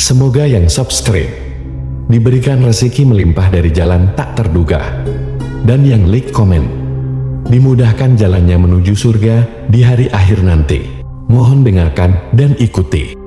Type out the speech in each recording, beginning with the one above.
Semoga yang subscribe diberikan rezeki melimpah dari jalan tak terduga, dan yang like komen dimudahkan jalannya menuju surga di hari akhir nanti. Mohon dengarkan dan ikuti.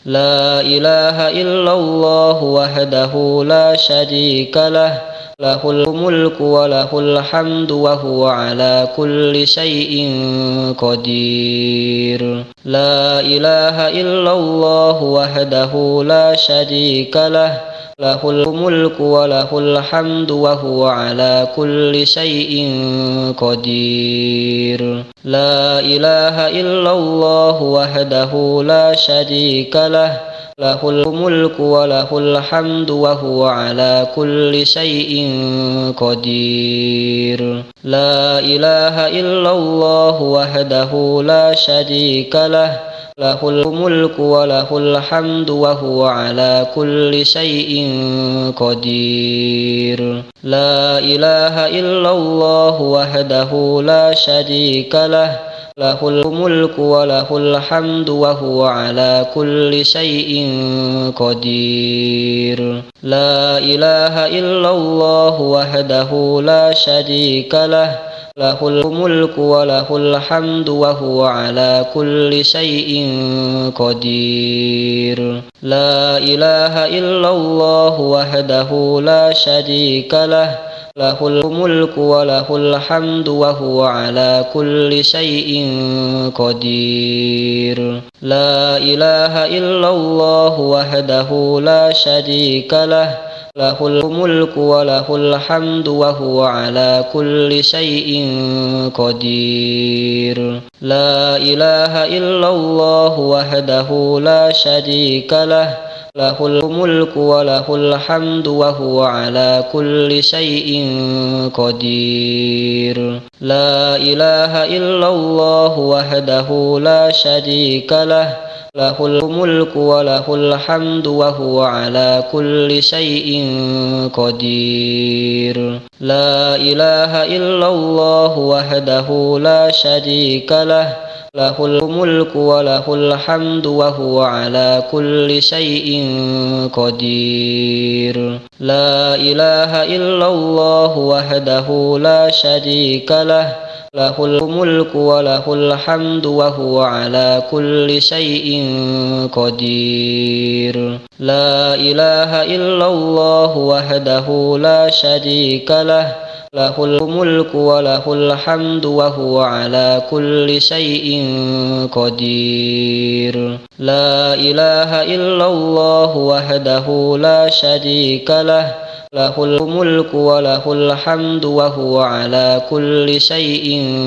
La ilaha illallah wahdahu la syarika lah, lahul mulku wa lahul hamdu wa huwa ala kulli syai'in qadir. La ilaha illallah wahdahu la syarika lah, lahul mulku wa lahul hamdu wa huwa ala kulli syai'in qadir. La ilaha illallah wahdahu la syarika lah, lahul mulku wa lahul hamdu wa huwa ala kulli syai'in qadir. La ilaha illallah wahdahu la syarika lah, lahul mulku wa lahul hamdu wa huwa ala kulli syai'in qadir. La ilaha illallah wahdahu la syarika lah, lahul mulku wa lahul hamdu wa huwa ala kulli syai'in qadir. La ilaha illallah wahdahu la syarika lah, lahul mulku wa lahul hamdu wa huwa ala kulli syai'in qadir. La ilaha illallah wahdahu la syarika lah, lahul mulku wa lahul hamdu wa huwa ala kulli syai'in qadir. La ilaha illallah wahdahu la syarika lah, lahul mulku wa lahul hamdu wa huwa ala kulli syai'in qadir. La ilaha illallah wahdahu la syarika lah, lahul mulku wa lahul hamdu wa huwa ala kulli syai'in qadir. La ilaha illallah wahdahu la syarika lah, lahul mulku wa lahul hamdu wa huwa ala kulli syai'in qadir. La ilaha illallah wahdahu la syarika lah, lahul mulku wa lahul hamdu wa huwa ala kulli syai'in qadir. La ilaha illallah wahdahu la syarika lah, lahul mulku wa lahul hamdu wa huwa ala kulli syai'in qadir. La ilaha illallah wahdahu la syarika lah, lahul mulku wa lahul hamdu wa huwa ala kulli syai'in qadir. La ilaha illallah wahdahu la syarika lah, lahul mulku wa lahul hamdu wa huwa ala kulli syai'in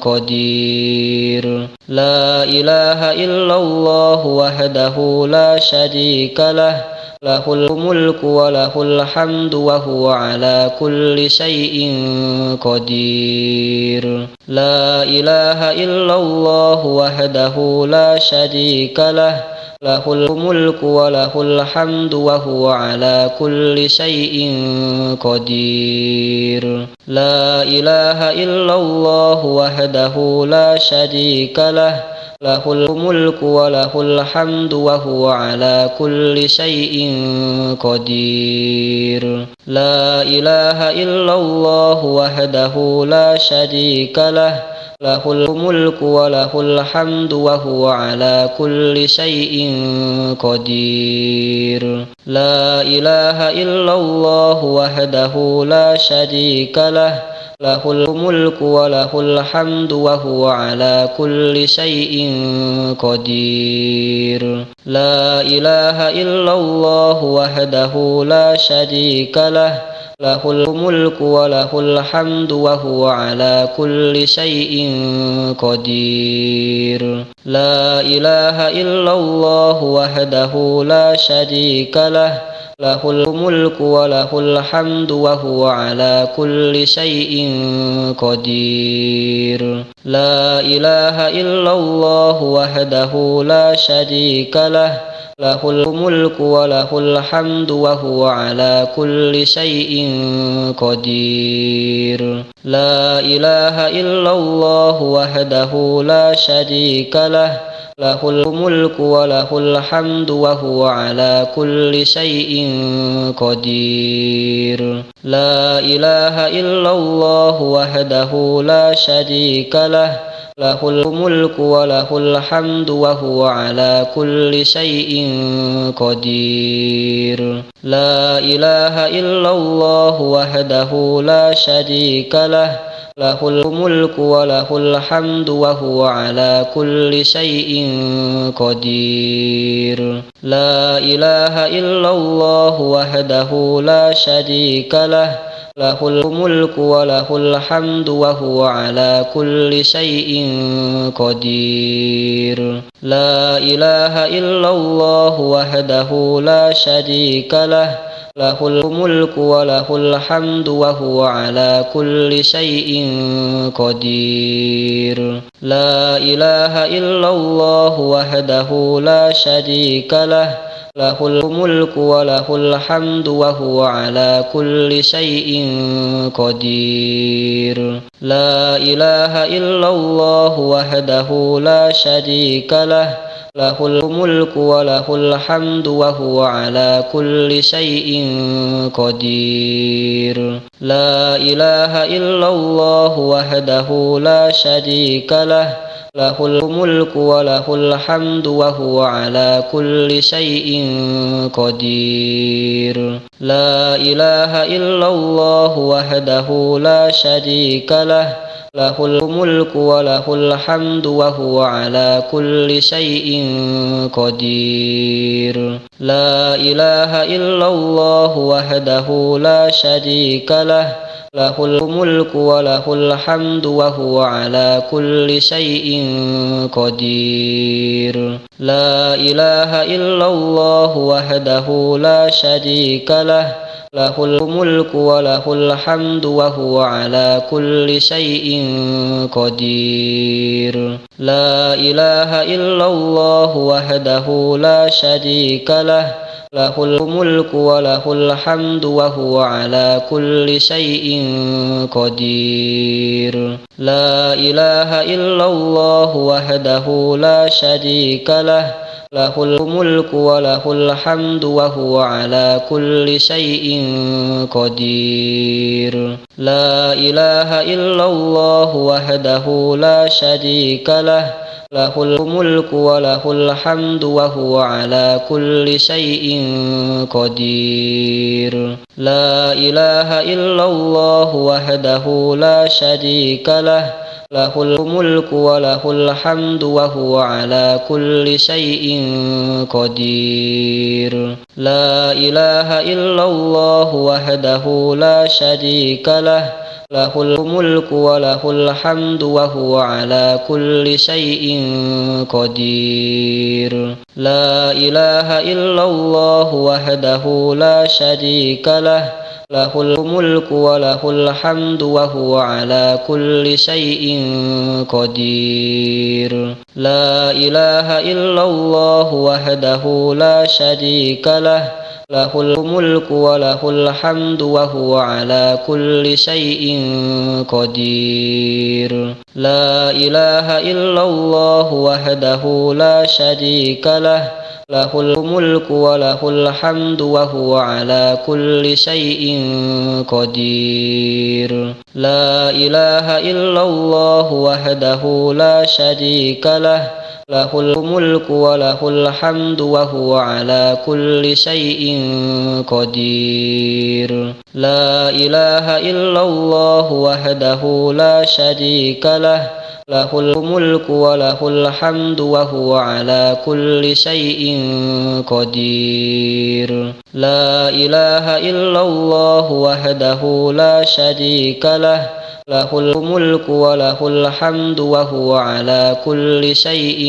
qadir. La ilaha illallah wahdahu la syarika lah, lahul mulku wa lahul hamdu wa huwa ala kulli syai'in qadir. La ilaha illallah wahdahu la syarika lah, lahul mulku wa lahul hamdu wa huwa ala kulli syai'in qadir. La ilaha illallah wahdahu la syarika lah, lahul mulku wa lahul hamdu wa huwa ala kulli syai'in qadir. La ilaha illallah wahdahu la syarika lah, lahul mulku wa lahul hamdu wa huwa ala kulli syai'in qadir. La ilaha illallah wahdahu la syarika lah, lahul mulku wa lahul hamdu wa huwa ala kulli syai'in qadir. La ilaha illallah wahdahu la syarika lah, lahul mulku wa lahul hamdu wa huwa ala kulli syai'in qadir. La ilaha illallah wahdahu la syarika lah, lahul mulku wa lahul hamdu wa huwa ala kulli syai'in qadir. La ilaha illallah wahdahu la syarika lah, له الملك وله الحمد وهو على كل شيء قدير لا إله إلا الله وحده لا شريك له له الملك وله الحمد وهو على كل شيء قدير لا إله إلا الله وحده لا شريك له له الملك وله الحمد وهو على كل شيء قدير لا إله إلا الله وحده لا شريك له له الملك وله الحمد وهو على كل شيء قدير لا إله إلا الله وحده لا شريك له له الملك وله الحمد وهو على كل شيء قدير لا إله إلا الله وحده لا شريك له له الملك وله الحمد وهو على كل شيء قدير لا إله إلا الله وحده لا شريك له له الملك وله الحمد وهو على كل شيء قدير لا إله إلا الله وحده لا شريك له له الملك وله الحمد وهو على كل شيء قدير لا إله إلا الله وحده لا شريك له له الملك وله الحمد وهو على كل شيء قدير لا إله إلا الله وحده لا شريك له له الملك وله الحمد وهو على كل شيء قدير لا إله إلا الله وحده لا شريك له له الملك وله الحمد وهو على كل شيء قدير لا إله إلا الله وحده لا شريك له له الملك وله الحمد وهو على كل شيء قدير لا إله إلا الله وحده لا شريك له له الملك وله الحمد وهو على كل شيء قدير لا إله إلا الله وحده لا شريك له له الملك وله الحمد وهو على كل شيء قدير لا إله إلا الله وحده لا شريك له له الملك وله الحمد وهو على كل شيء قدير لا إله إلا الله وحده لا شريك له له الملك وله الحمد وهو على كل شيء قدير لا إله إلا الله وحده لا شريك له له الملك وله الحمد وهو على كل شيء قدير لا إله إلا الله وحده لا شريك له له الملك وله الحمد وهو على كل شيء قدير لا إله إلا الله وحده لا شريك له له الملك وله الحمد وهو على كل شيء قدير لا إله إلا الله وحده لا شريك له له الملك وله الحمد وهو على كل شيء قدير لا إله إلا الله وحده لا شريك له له الملك وله الحمد وهو على كل شيء قدير لا إله إلا الله وحده لا شريك له له الملك وله الحمد وهو على كل شيء قدير لا إله إلا الله وحده لا شريك له له الملك وله الحمد وهو على كل شيء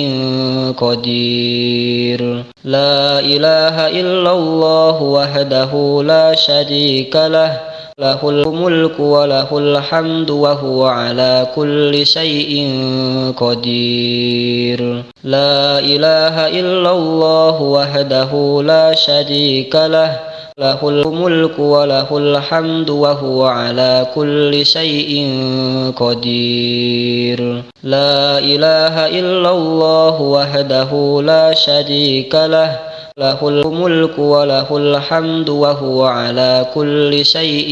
قدير لا إله إلا الله وحده لا شريك له له الملك وله الحمد وهو على كل شيء قدير لا إله إلا الله وحده لا شريك له له الملك وله الحمد وهو على كل شيء قدير لا إله إلا الله وحده لا شريك له له الملك وله الحمد وهو على كل شيء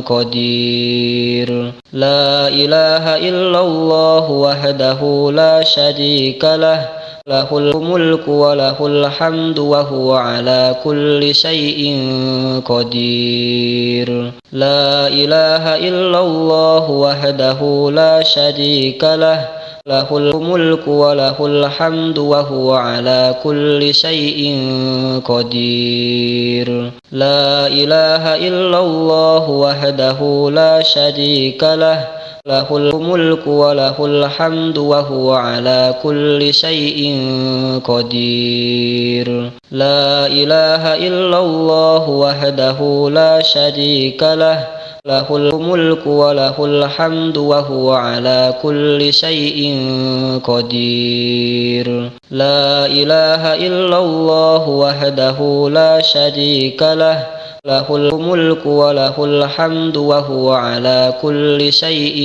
قدير لا إله إلا الله وحده لا شريك له له الملك وله الحمد وهو على كل شيء قدير لا إله إلا الله وحده لا شريك له له الملك وله الحمد وهو على كل شيء قدير لا إله إلا الله وحده لا شريك له له الملك وله الحمد وهو على كل شيء قدير لا إله إلا الله وحده لا شريك له له الملك وله الحمد وهو على كل شيء قدير لا إله إلا الله وحده لا شريك له له الملك وله الحمد وهو على كل شيء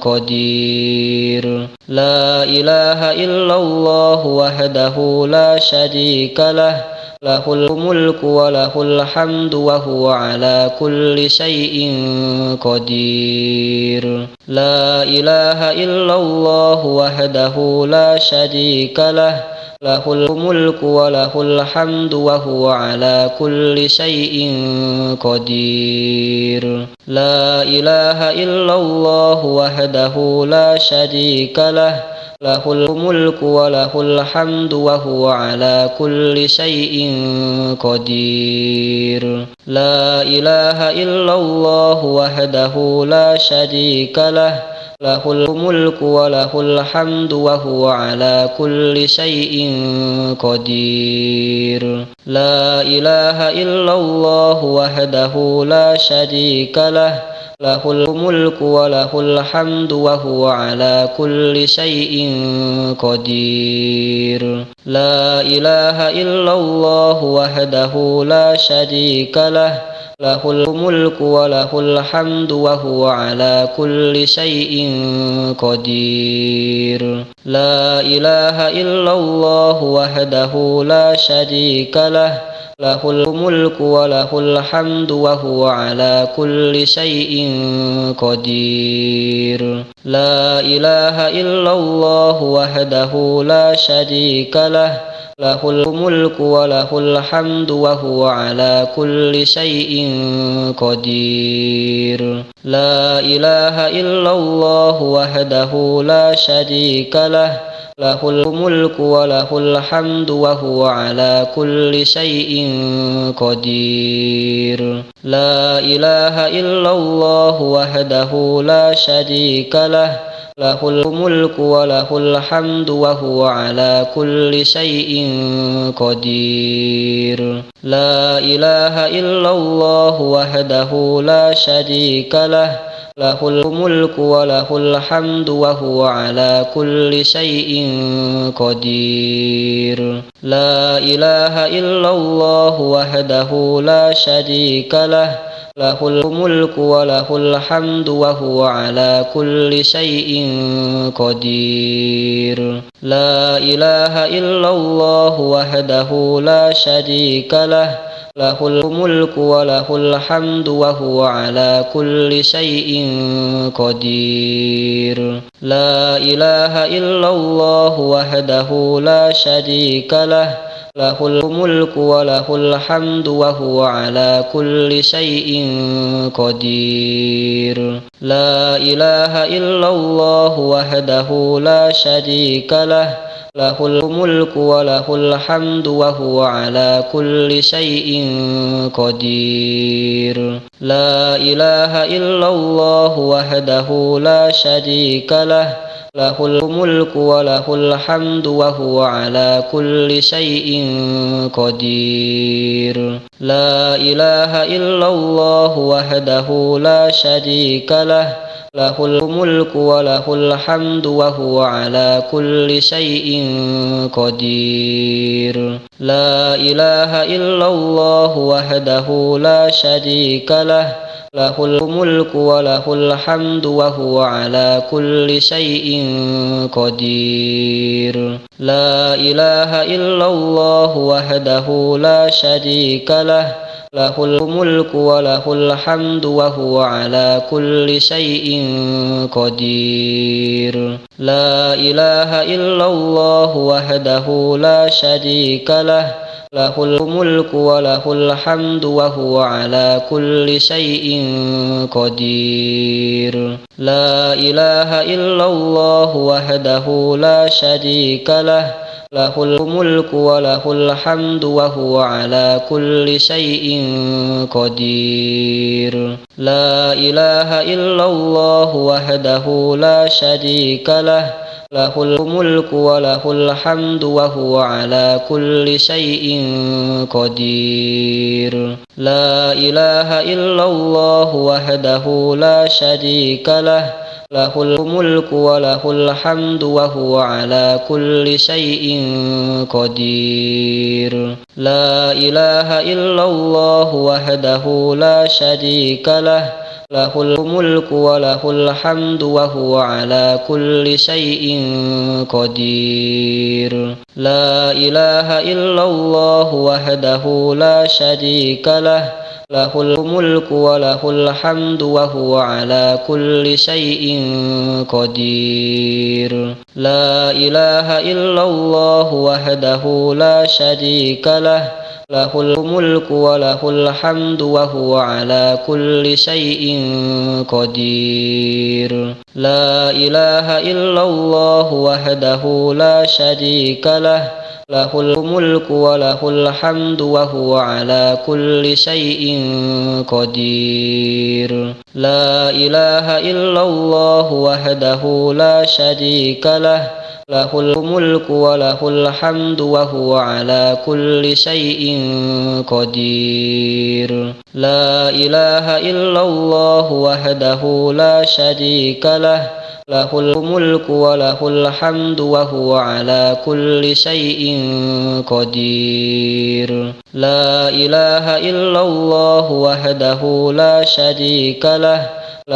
قدير لا إله إلا الله وحده لا شريك له له الملك وله الحمد وهو على كل شيء قدير لا إله إلا الله وحده لا شريك له له الملك وله الحمد وهو على كل شيء قدير لا إله إلا الله وحده لا شريك له له الملك وله الحمد وهو على كل شيء قدير لا إله إلا الله وحده لا شريك له له الملك وله الحمد وهو على كل شيء قدير لا إله إلا الله وحده لا شريك له له الملك وله الحمد وهو على كل شيء قدير لا إله إلا الله وحده لا شريك له له الملك وله الحمد وهو على كل شيء قدير لا إله إلا الله وحده لا شريك له له الملك وله الحمد وهو على كل شيء قدير لا إله إلا الله وحده لا شريك له له الملك وله الحمد وهو على كل شيء قدير لا إله إلا الله وحده لا شريك له له الملك وله الحمد وهو على كل شيء قدير لا إله إلا الله وحده لا شريك له له الملك وله الحمد وهو على كل شيء قدير لا إله إلا الله وحده لا شريك له له الملك وله الحمد وهو على كل شيء قدير لا إله إلا الله وحده لا شريك له له الملك وله الحمد وهو على كل شيء قدير لا إله إلا الله وحده لا شريك له له الملك وله الحمد وهو على كل شيء قدير لا إله إلا الله وحده لا شريك له له الملك وله الحمد وهو على كل شيء قدير لا إله إلا الله وحده لا شريك له له الملك وله الحمد وهو على كل شيء قدير لا إله إلا الله وحده لا شريك له له الملك وله الحمد وهو على كل شيء قدير. لا إله إلا الله وحده لا شريك له، له الملك وله الحمد وهو على كل شيء قدير. لا إله إلا الله وحده لا شريك له، له الملك وله الحمد وهو على كل شيء قدير. لا إله إلا الله وحده لا شريك له، له الملك وله الحمد وهو على كل شيء قدير. لا إله إلا الله وحده لا شريك له، له الملك وله الحمد وهو على كل شيء قدير. لا إله إلا الله وحده لا شريك له، له الملك وله الحمد وهو على كل شيء قدير. لا إله إلا الله وحده لا شريك له، له الملك وله الحمد وهو على كل شيء قدير. لا إله إلا الله وحده لا شريك له، له الملك وله الحمد وهو على كل شيء قدير. لا إله إلا الله وحده لا شريك له، له الملك وله الحمد وهو على كل شيء قدير. لا إله إلا الله وحده لا شريك له، له الملك وله الحمد وهو على كل شيء قدير. لا إله إلا الله وحده لا شريك له، له الملك وله الحمد وهو على كل شيء قدير. لا إله إلا الله وحده لا شريك له، له الملك وله الحمد وهو على كل شيء قدير. لا إله إلا الله وحده لا شريك له، له الملك وله الحمد وهو على كل شيء قدير. لا إله إلا الله وحده لا شريك له، له الملك وله الحمد وهو على كل شيء قدير. لا إله إلا الله وحده لا شريك له،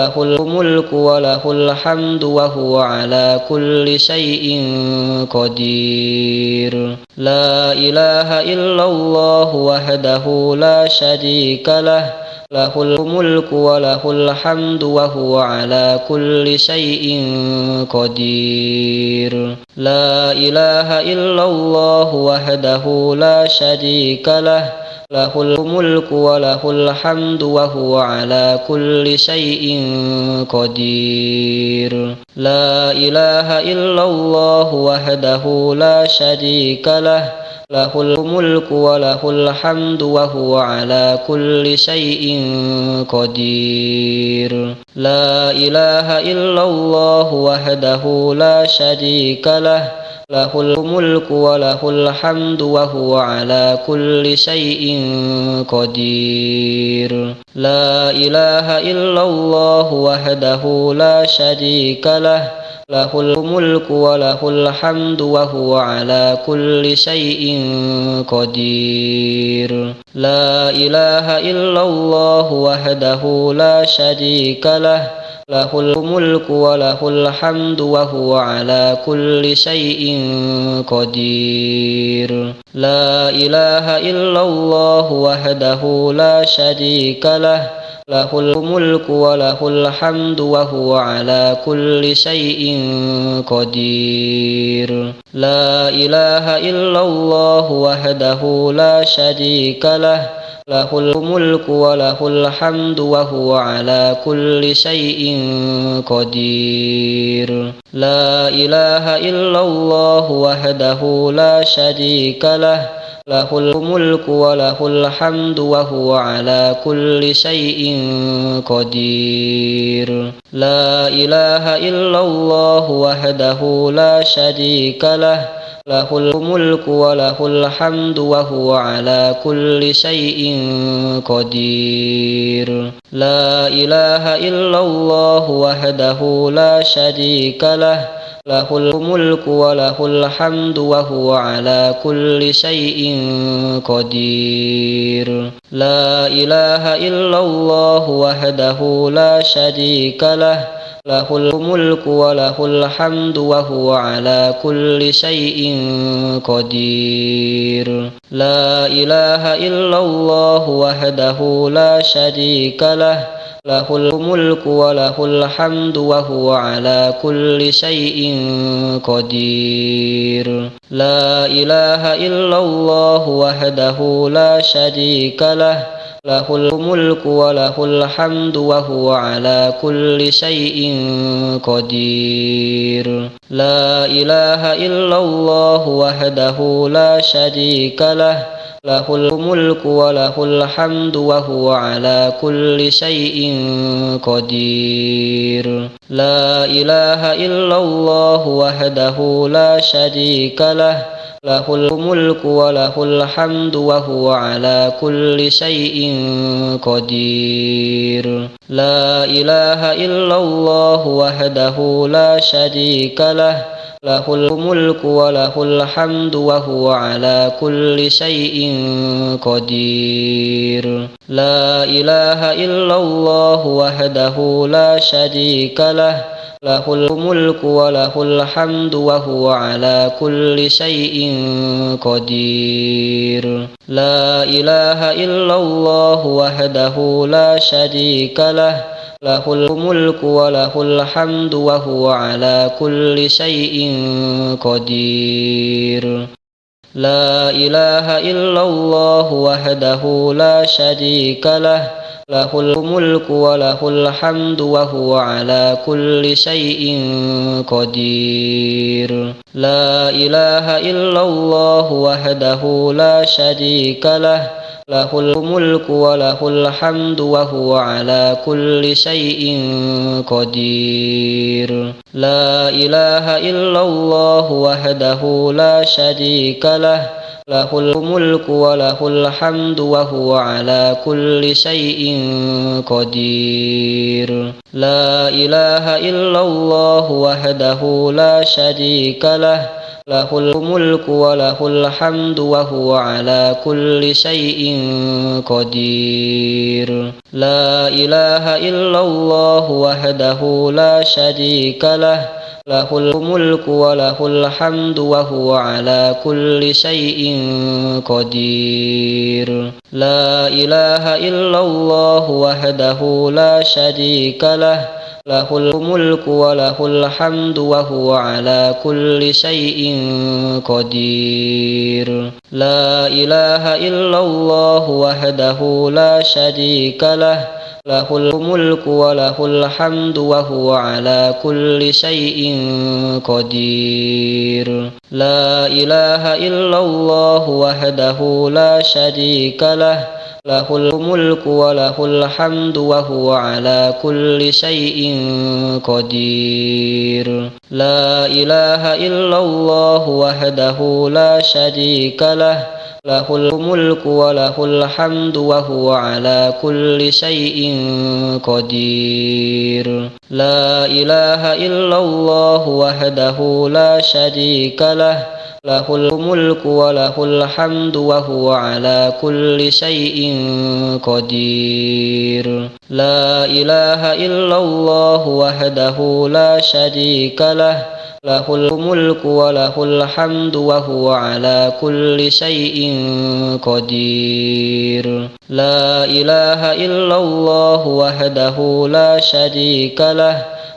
له الملك وله الحمد وهو على كل شيء قدير. لا إله إلا الله وحده لا شريك له، له الملك وله الحمد وهو على كل شيء قدير. لا إله إلا الله وحده لا شريك له، له الملك وله الحمد وهو على كل شيء قدير. لا إله إلا الله وحده لا شريك له، له الملك وله الحمد وهو على كل شيء قدير. لا إله إلا الله وحده لا شريك له، له الملك وله الحمد وهو على كل شيء قدير. لا إله إلا الله وحده لا شريك له، له الملك وله الحمد وهو على كل شيء قدير. لا إله إلا الله وحده لا شريك له، له الملك وله الحمد وهو على كل شيء قدير. لا إله إلا الله وحده لا شريك له، له الملك وله الحمد وهو على كل شيء قدير. لا إله إلا الله وحده لا شريك له، له الملك وله الحمد وهو على كل شيء قدير. لا إله إلا الله وحده لا شريك له، له الملك وله الحمد وهو على كل شيء قدير. لا إله إلا الله وحده لا شريك له، له الملك وله الحمد وهو على كل شيء قدير. لا إله إلا الله وحده لا شريك له، له الملك وله الحمد وهو على كل شيء قدير. لا إله إلا الله وحده لا شريك له، له الملك وله الحمد وهو على كل شيء قدير. لا إله إلا الله وحده لا شريك له، له الملك وله الحمد وهو على كل شيء قدير. لا إله إلا الله وحده لا شريك له، له الملك وله الحمد وهو على كل شيء قدير. لا إله إلا الله وحده لا شريك له، له الملك وله الحمد وهو على كل شيء قدير. لا إله إلا الله وحده لا شريك له، له الملك وله الحمد وهو على كل شيء قدير. لا إله إلا الله وحده لا شريك له، له الملك وله الحمد وهو على كل شيء قدير. لا إله إلا الله وحده لا شريك له، له الملك وله الحمد وهو على كل شيء قدير. لا إله إلا الله وحده لا شريك له، له الملك وله الحمد وهو على كل شيء قدير. لا إله إلا الله وحده لا شريك له، له الملك وله الحمد وهو على كل شيء قدير. لا إله إلا الله وحده لا شريك له، له الملك وله الحمد وهو على كل شيء قدير. لا إله إلا الله وحده لا شريك له، له الملك وله الحمد وهو على كل شيء قدير. لا إله إلا الله وحده لا شريك له، له الملك وله الحمد وهو على كل شيء قدير. لا إله إلا الله وحده لا شريك له، له الملك وله الحمد وهو على كل شيء قدير. لا إله إلا الله وحده لا شريك له، له الملك وله الحمد وهو على كل شيء قدير. لا إله إلا الله وحده لا شريك له، له الملك وله الحمد وهو على كل شيء قدير. لا إله إلا الله وحده لا شريك له، له الملك وله الحمد وهو على كل شيء قدير. لا إله إلا الله وحده لا شريك له، له الملك وله الحمد وهو على كل شيء قدير. لا إله إلا الله وحده لا شريك له، له الملك وله الحمد وهو على كل شيء قدير. لا إله إلا الله وحده لا شريك له، له الملك وله الحمد وهو على كل شيء قدير. لا إله إلا الله وحده لا شريك له،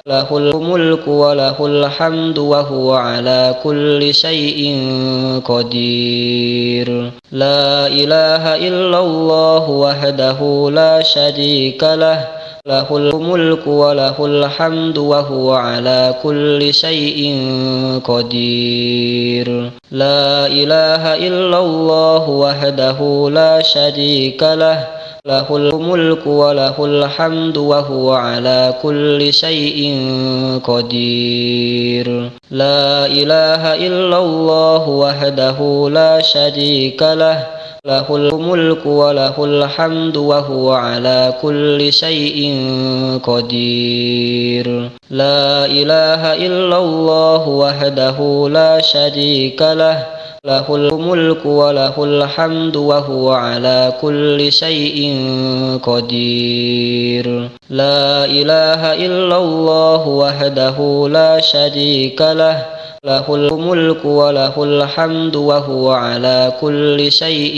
له الملك وله الحمد وهو على كل شيء قدير لا إله إلا الله وحده لا شريك له له الملك وله الحمد وهو على كل شيء قدير لا إله إلا الله وحده لا شريك له له الملك وله الحمد وهو على كل شيء قدير لا إله إلا الله وحده لا شريك له له الملك وله الحمد وهو على كل شيء قدير لا إله إلا الله وحده لا شريك له له الملك وله الحمد وهو على كل شيء قدير لا إله إلا الله وحده لا شريك له له الملك وله الحمد وهو على كل شيء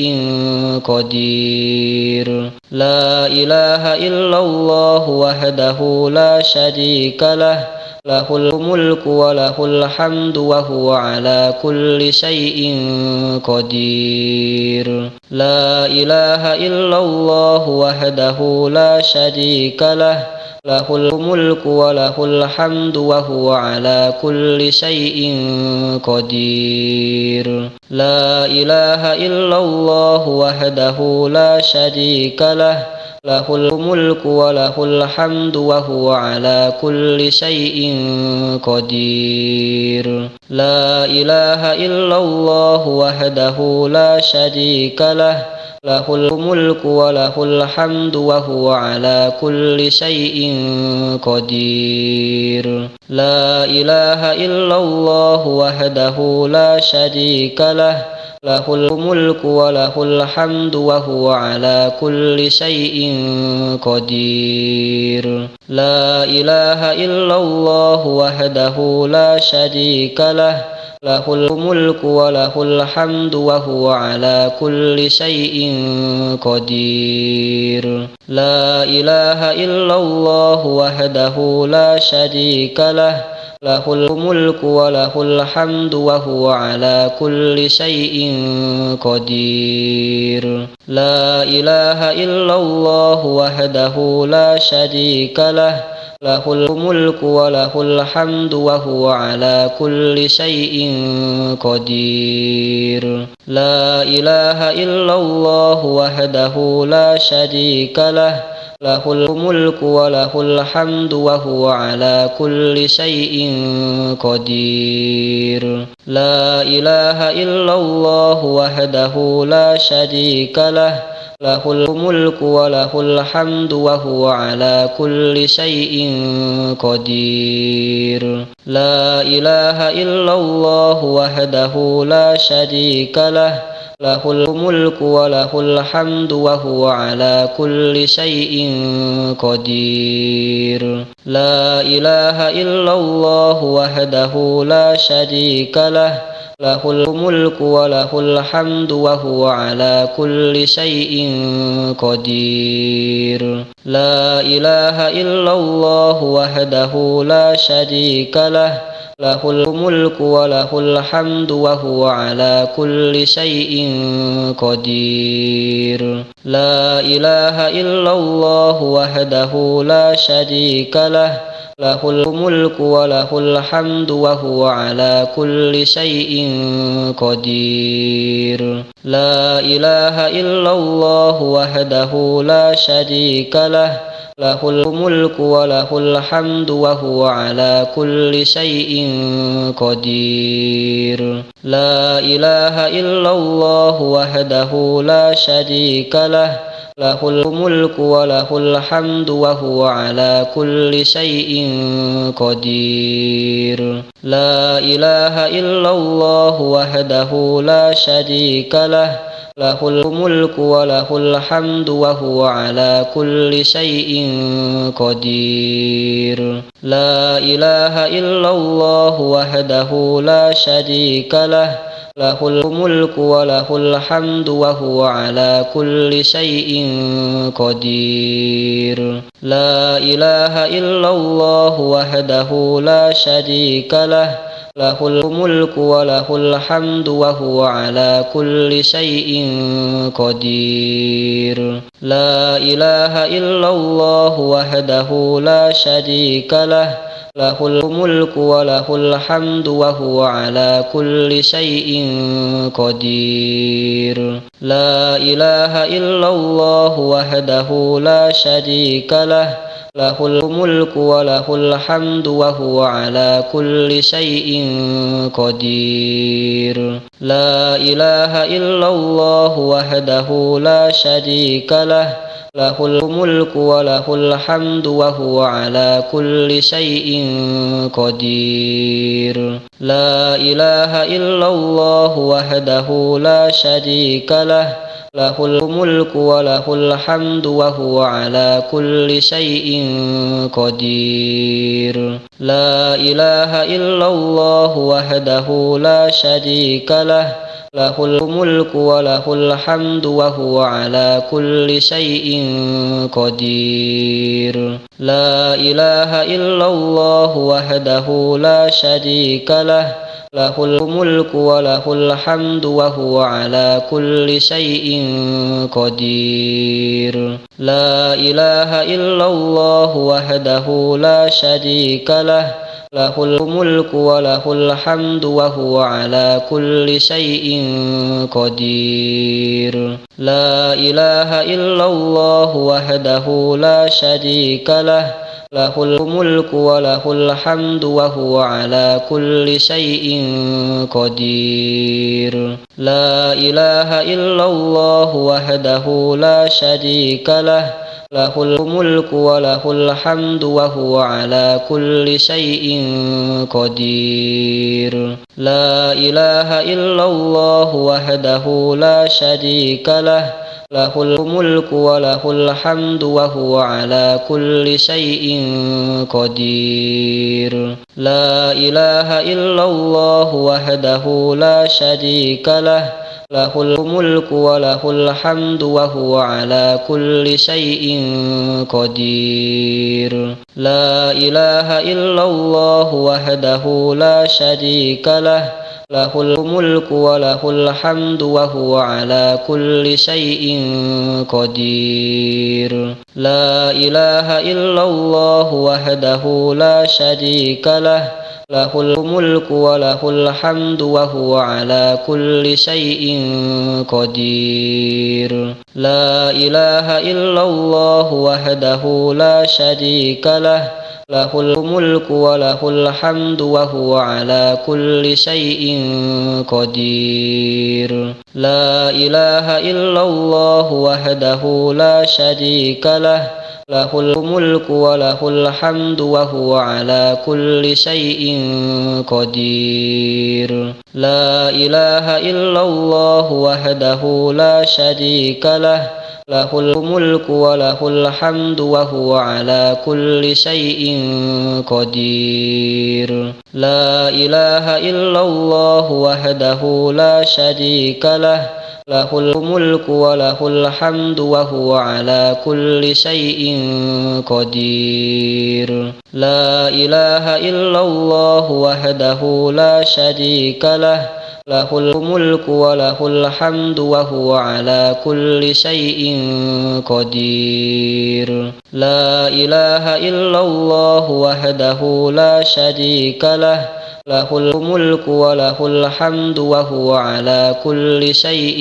قدير لا إله إلا الله وحده لا شريك له له الملك وله الحمد وهو على كل شيء قدير لا إله إلا الله وحده لا شريك له له الملك وله الحمد وهو على كل شيء قدير لا إله إلا الله وحده لا شريك له له الملك وله الحمد وهو على كل شيء قدير لا إله إلا الله وحده لا شريك له له الملك وله الحمد وهو على كل شيء قدير لا إله إلا الله وحده لا شريك له له الملك وله الحمد وهو على كل شيء قدير لا إله إلا الله وحده لا شريك له له الملك وله الحمد وهو على كل شيء قدير لا إله إلا الله وحده لا شريك له له الملك وله الحمد وهو على كل شيء قدير لا إله إلا الله وحده لا شريك له له الملك وله الحمد وهو على كل شيء قدير لا إله إلا الله وحده لا شريك له له الملك وله الحمد وهو على كل شيء قدير لا إله إلا الله وحده لا شريك له له الملك وله الحمد وهو على كل شيء قدير لا إله إلا الله وحده لا شريك له له الملك وله الحمد وهو على كل شيء قدير لا إله إلا الله وحده لا شريك له له الملك وله الحمد وهو على كل شيء قدير لا إله إلا الله وحده لا شريك له له الملك وله الحمد وهو على كل شيء قدير لا إله إلا الله وحده لا شريك له له الملك وله الحمد وهو على كل شيء قدير لا إله إلا الله وحده لا شريك له له الملك وله الحمد وهو على كل شيء قدير لا إله إلا الله وحده لا شريك له له الملك وله الحمد وهو على كل شيء قدير لا إله إلا الله وحده لا شريك له له الملك وله الحمد وهو على كل شيء قدير لا إله إلا الله وحده لا شريك له له الملك وله الحمد وهو على كل شيء قدير لا إله إلا الله وحده لا شريك له له الملك وله الحمد وهو على كل شيء قدير لا إله إلا الله وحده لا شريك له له الملك وله الحمد وهو على كل شيء قدير لا إله إلا الله وحده لا شريك له له الملك وله الحمد وهو على كل شيء قدير لا إله إلا الله وحده لا شريك له له الملك وله الحمد وهو على كل شيء قدير لا إله إلا الله وحده لا شريك له له الملك وله الحمد وهو على كل شيء قدير لا إله إلا الله وحده لا شريك له له الملك وله الحمد وهو على كل شيء قدير لا إله إلا الله وحده لا شريك له له الملك وله الحمد وهو على كل شيء قدير لا إله إلا الله وحده لا شريك له له الملك وله الحمد وهو على كل شيء قدير لا إله إلا الله وحده لا شريك له له الملك وله الحمد وهو على كل شيء قدير لا إله إلا الله وحده لا شريك له له الملك وله الحمد وهو على كل شيء قدير لا إله إلا الله وحده لا شريك له له الملك وله الحمد وهو على كل شيء قدير لا إله إلا الله وحده لا شريك له له الملك وله الحمد وهو على كل شيء قدير لا إله إلا الله وحده لا شريك له له الملك وله الحمد وهو على كل شيء قدير لا إله إلا الله وحده لا شريك له له الملك وله الحمد وهو على كل شيء قدير لا إله إلا الله وحده لا شريك له له الملك وله الحمد وهو على كل شيء قدير لا إله إلا الله وحده لا شريك له له الملك وله الحمد وهو على كل شيء قدير لا إله إلا الله وحده لا شريك له له الملك وله الحمد وهو على كل شيء قدير لا إله إلا الله وحده لا شريك له له الملك وله الحمد وهو على كل شيء قدير لا إله إلا الله وحده لا شريك له له الملك وله الحمد وهو على كل شيء قدير لا إله إلا الله وحده لا شريك له له الملك وله الحمد وهو على كل شيء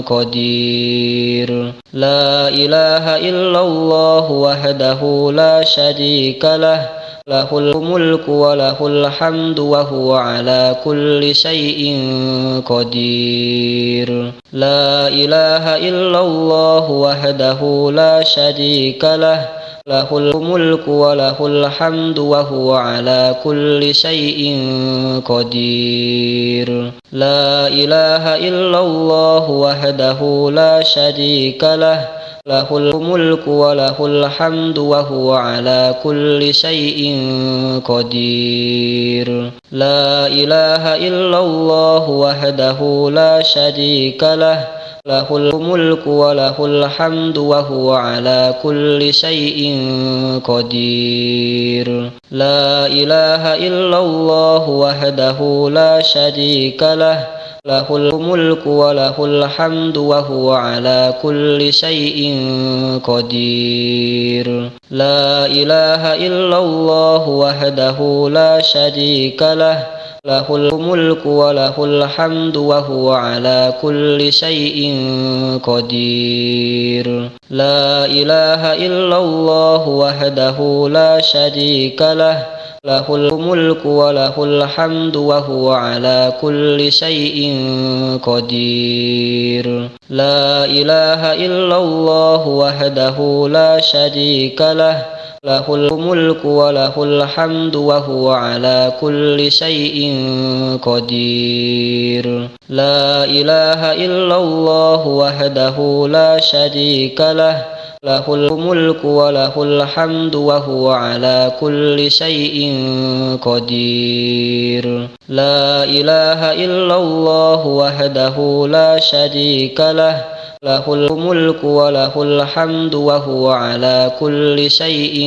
قدير لا إله إلا الله وحده لا شريك له له الملك وله الحمد وهو على كل شيء قدير لا إله إلا الله وحده لا شريك له له الملك وله الحمد وهو على كل شيء قدير لا إله إلا الله وحده لا شريك له له الملك وله الحمد وهو على كل شيء قدير لا إله إلا الله وحده لا شريك له له الملك وله الحمد وهو على كل شيء قدير لا إله إلا الله وحده لا شريك له له الملك وله الحمد وهو على كل شيء قدير لا إله إلا الله وحده لا شريك له له الملك وله الحمد وهو على كل شيء قدير لا إله إلا الله وحده لا شريك له له الملك وله الحمد وهو على كل شيء قدير لا إله إلا الله وحده لا شريك له له الملك وله الحمد وهو على كل شيء قدير لا إله إلا الله وحده لا شريك له له الملك وله الحمد وهو على كل شيء قدير لا إله إلا الله وحده لا شريك له له الملك وله الحمد وهو على كل شيء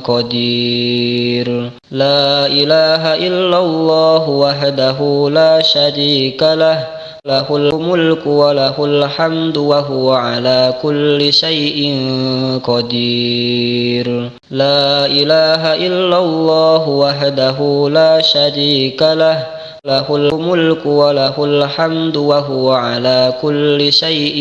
قدير لا إله إلا الله وحده لا شريك له له الملك وله الحمد وهو على كل شيء قدير لا إله إلا الله وحده لا شريك له له الملك وله الحمد وهو على كل شيء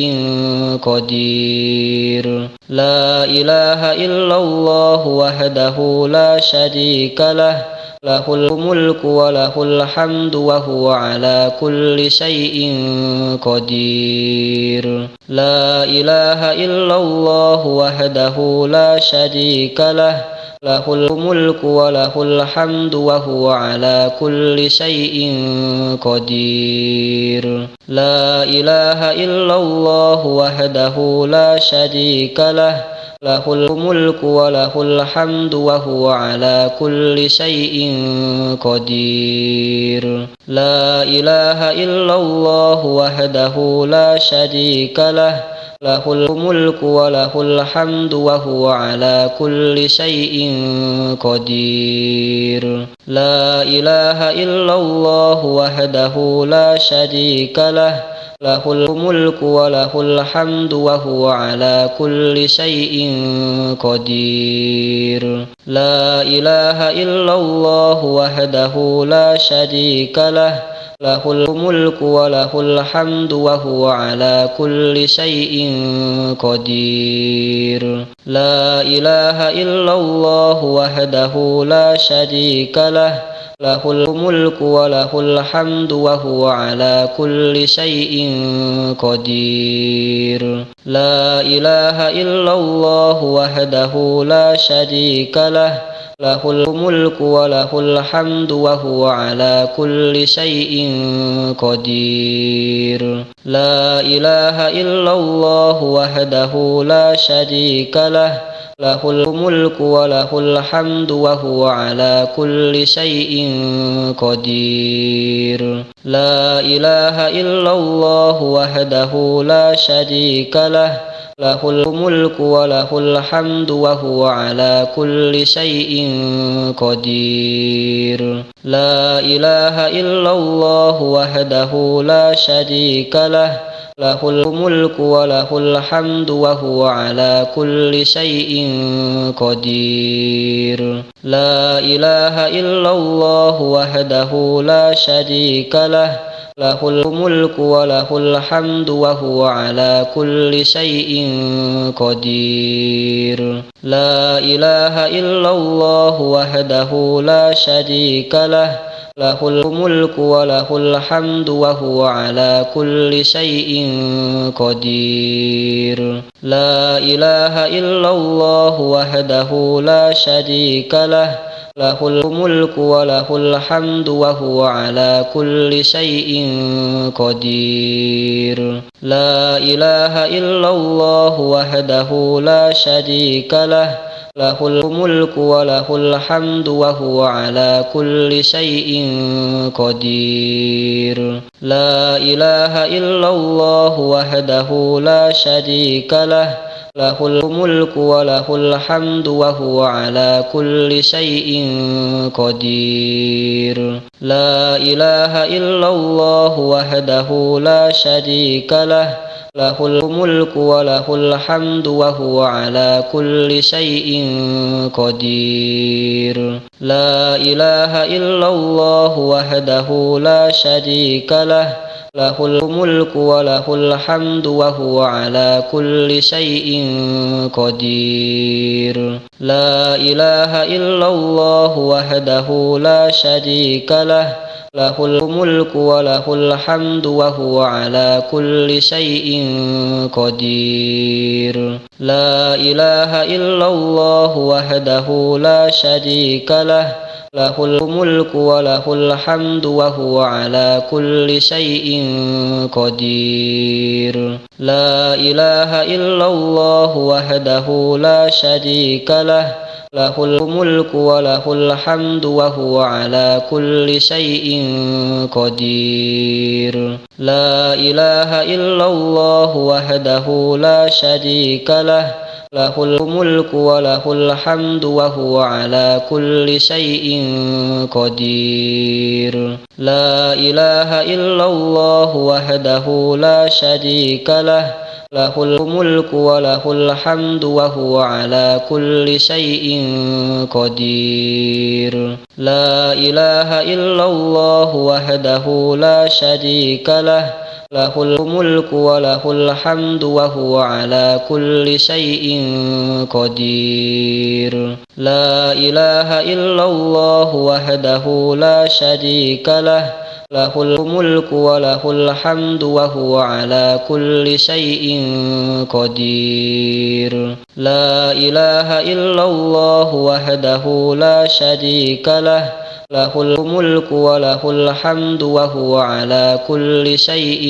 قدير لا إله إلا الله وحده لا شريك له له الملك وله الحمد وهو على كل شيء قدير لا إله إلا الله وحده لا شريك له له الملك وله الحمد وهو على كل شيء قدير لا إله إلا الله وحده لا شريك له له الملك وله الحمد وهو على كل شيء قدير لا إله إلا الله وحده لا شريك له له الملك وله الحمد وهو على كل شيء قدير لا إله إلا الله وحده لا شريك له له الملك وله الحمد وهو على كل شيء قدير لا إله إلا الله وحده لا شريك له له الملك وله الحمد وهو على كل شيء قدير لا إله إلا الله وحده لا شريك له له الملك وله الحمد وهو على كل شيء قدير لا إله إلا الله وحده لا شريك له له الملك وله الحمد وهو على كل شيء قدير لا إله إلا الله وحده لا شريك له له الملك وله الحمد وهو على كل شيء قدير لا إله إلا الله وحده لا شريك له له الملك وله الحمد وهو على كل شيء قدير لا إله إلا الله وحده لا شريك له له الملك وله الحمد وهو على كل شيء قدير لا إله إلا الله وحده لا شريك له له الملك وله الحمد وهو على كل شيء قدير لا إله إلا الله وحده لا شريك له له الملك وله الحمد وهو على كل شيء قدير لا إله إلا الله وحده لا شريك له له الملك وله الحمد وهو على كل شيء قدير لا إله إلا الله وحده لا شريك له له الملك وله الحمد وهو على كل شيء قدير لا إله إلا الله وحده لا شريك له له الملك وله الحمد وهو على كل شيء قدير لا إله إلا الله وحده لا شريك له له الملك وله الحمد وهو على كل شيء قدير لا إله إلا الله وحده لا شريك له له الملك وله الحمد وهو على كل شيء قدير لا إله إلا الله وحده لا شريك له له الملك وله الحمد وهو على كل شيء قدير لا إله إلا الله وحده لا شريك له له الملك وله الحمد وهو على كل شيء قدير لا إله إلا الله وحده لا شريك له له الملك وله الحمد وهو على كل شيء قدير لا إله إلا الله وحده لا شريك له له الملك وله الحمد وهو على كل شيء قدير لا إله إلا الله وحده لا شريك له له الملك وله الحمد وهو على كل شيء قدير لا إله إلا الله وحده لا شريك له له الملك وله الحمد وهو على كل شيء قدير لا إله إلا الله وحده لا شريك له له الملك وله الحمد وهو على كل شيء قدير لا إله إلا الله وحده لا شريك له له الملك وله الحمد وهو على كل شيء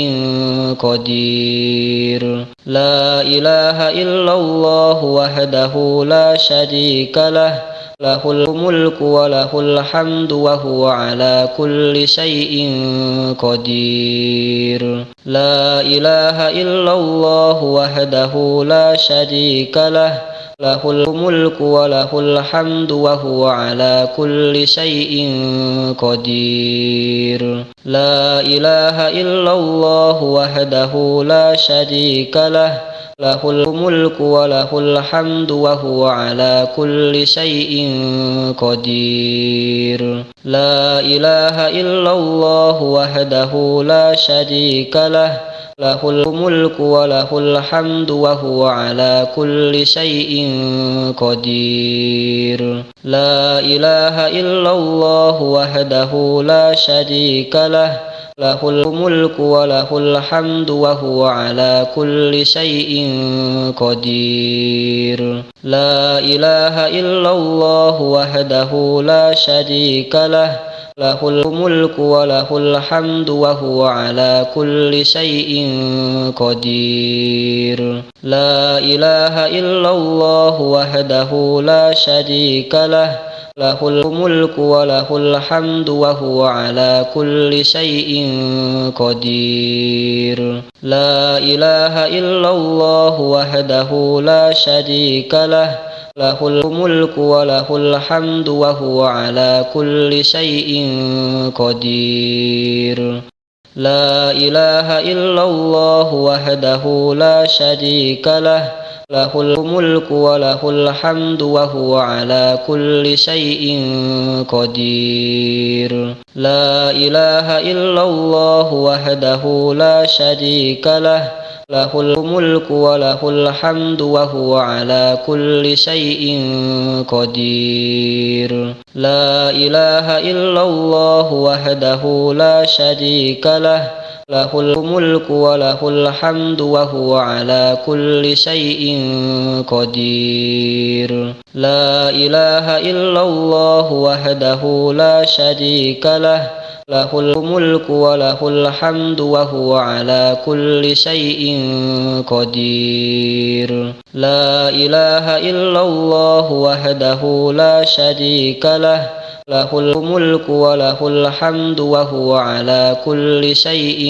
قدير لا إله إلا الله وحده لا شريك له له الملك وله الحمد وهو على كل شيء قدير لا إله إلا الله وحده لا شريك له له الملك وله الحمد وهو على كل شيء قدير لا إله إلا الله وحده لا شريك له له الملك وله الحمد وهو على كل شيء قدير لا إله إلا الله وحده لا شريك له له الملك وله الحمد وهو على كل شيء قدير لا إله إلا الله وحده لا شريك له له الملك وله الحمد وهو على كل شيء قدير لا إله إلا الله وحده لا شريك له له الملك وله الحمد وهو على كل شيء قدير لا إله إلا الله وحده لا شريك له له الملك وله الحمد وهو على كل شيء قدير لا إله إلا الله وحده لا شريك له له الملك وله الحمد وهو على كل شيء قدير لا إله إلا الله وحده لا شريك له له الملك وله الحمد وهو على كل شيء قدير لا إله إلا الله وحده لا شريك له له الملك وله الحمد وهو على كل شيء قدير لا إله إلا الله وحده لا شريك له له الملك وله الحمد وهو على كل شيء قدير لا إله إلا الله وحده لا شريك له له الملك وله الحمد وهو على كل شيء قدير لا إله إلا الله وحده لا شريك له له الملك وله الحمد وهو على كل شيء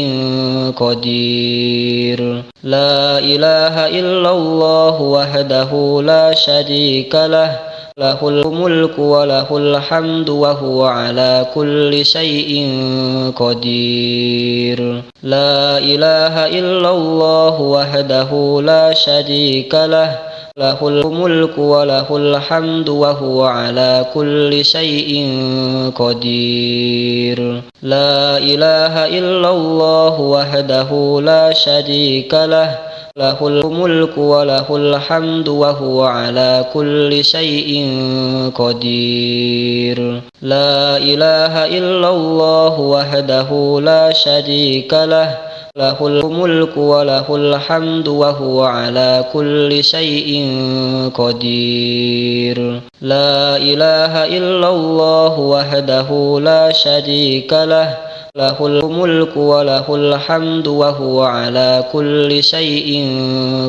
قدير لا إله إلا الله وحده لا شريك له له الملك وله الحمد وهو على كل شيء قدير لا إله إلا الله وحده لا شريك له له الملك وله الحمد وهو على كل شيء قدير لا إله إلا الله وحده لا شريك له له الملك وله الحمد وهو على كل شيء قدير لا إله إلا الله وحده لا شريك له له الملك وله الحمد وهو على كل شيء قدير لا إله إلا الله وحده لا شريك له له الملك وله الحمد وهو على كل شيء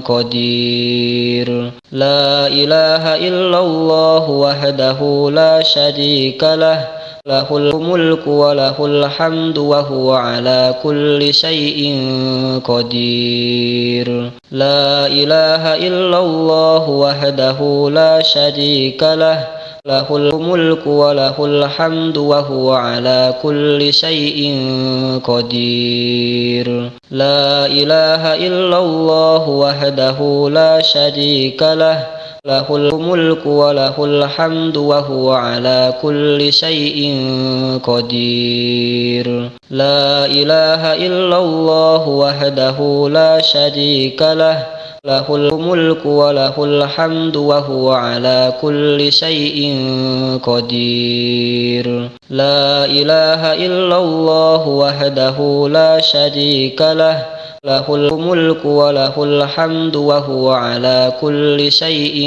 قدير لا إله إلا الله وحده لا شريك له له الملك وله الحمد وهو على كل شيء قدير لا إله إلا الله وحده لا شريك له له الملك وله الحمد وهو على كل شيء قدير لا إله إلا الله وحده لا شريك له له الملك وله الحمد وهو على كل شيء قدير لا إله إلا الله وحده لا شريك له له الملك وله الحمد وهو على كل شيء قدير لا إله إلا الله وحده لا شريك له له الملك وله الحمد وهو على كل شيء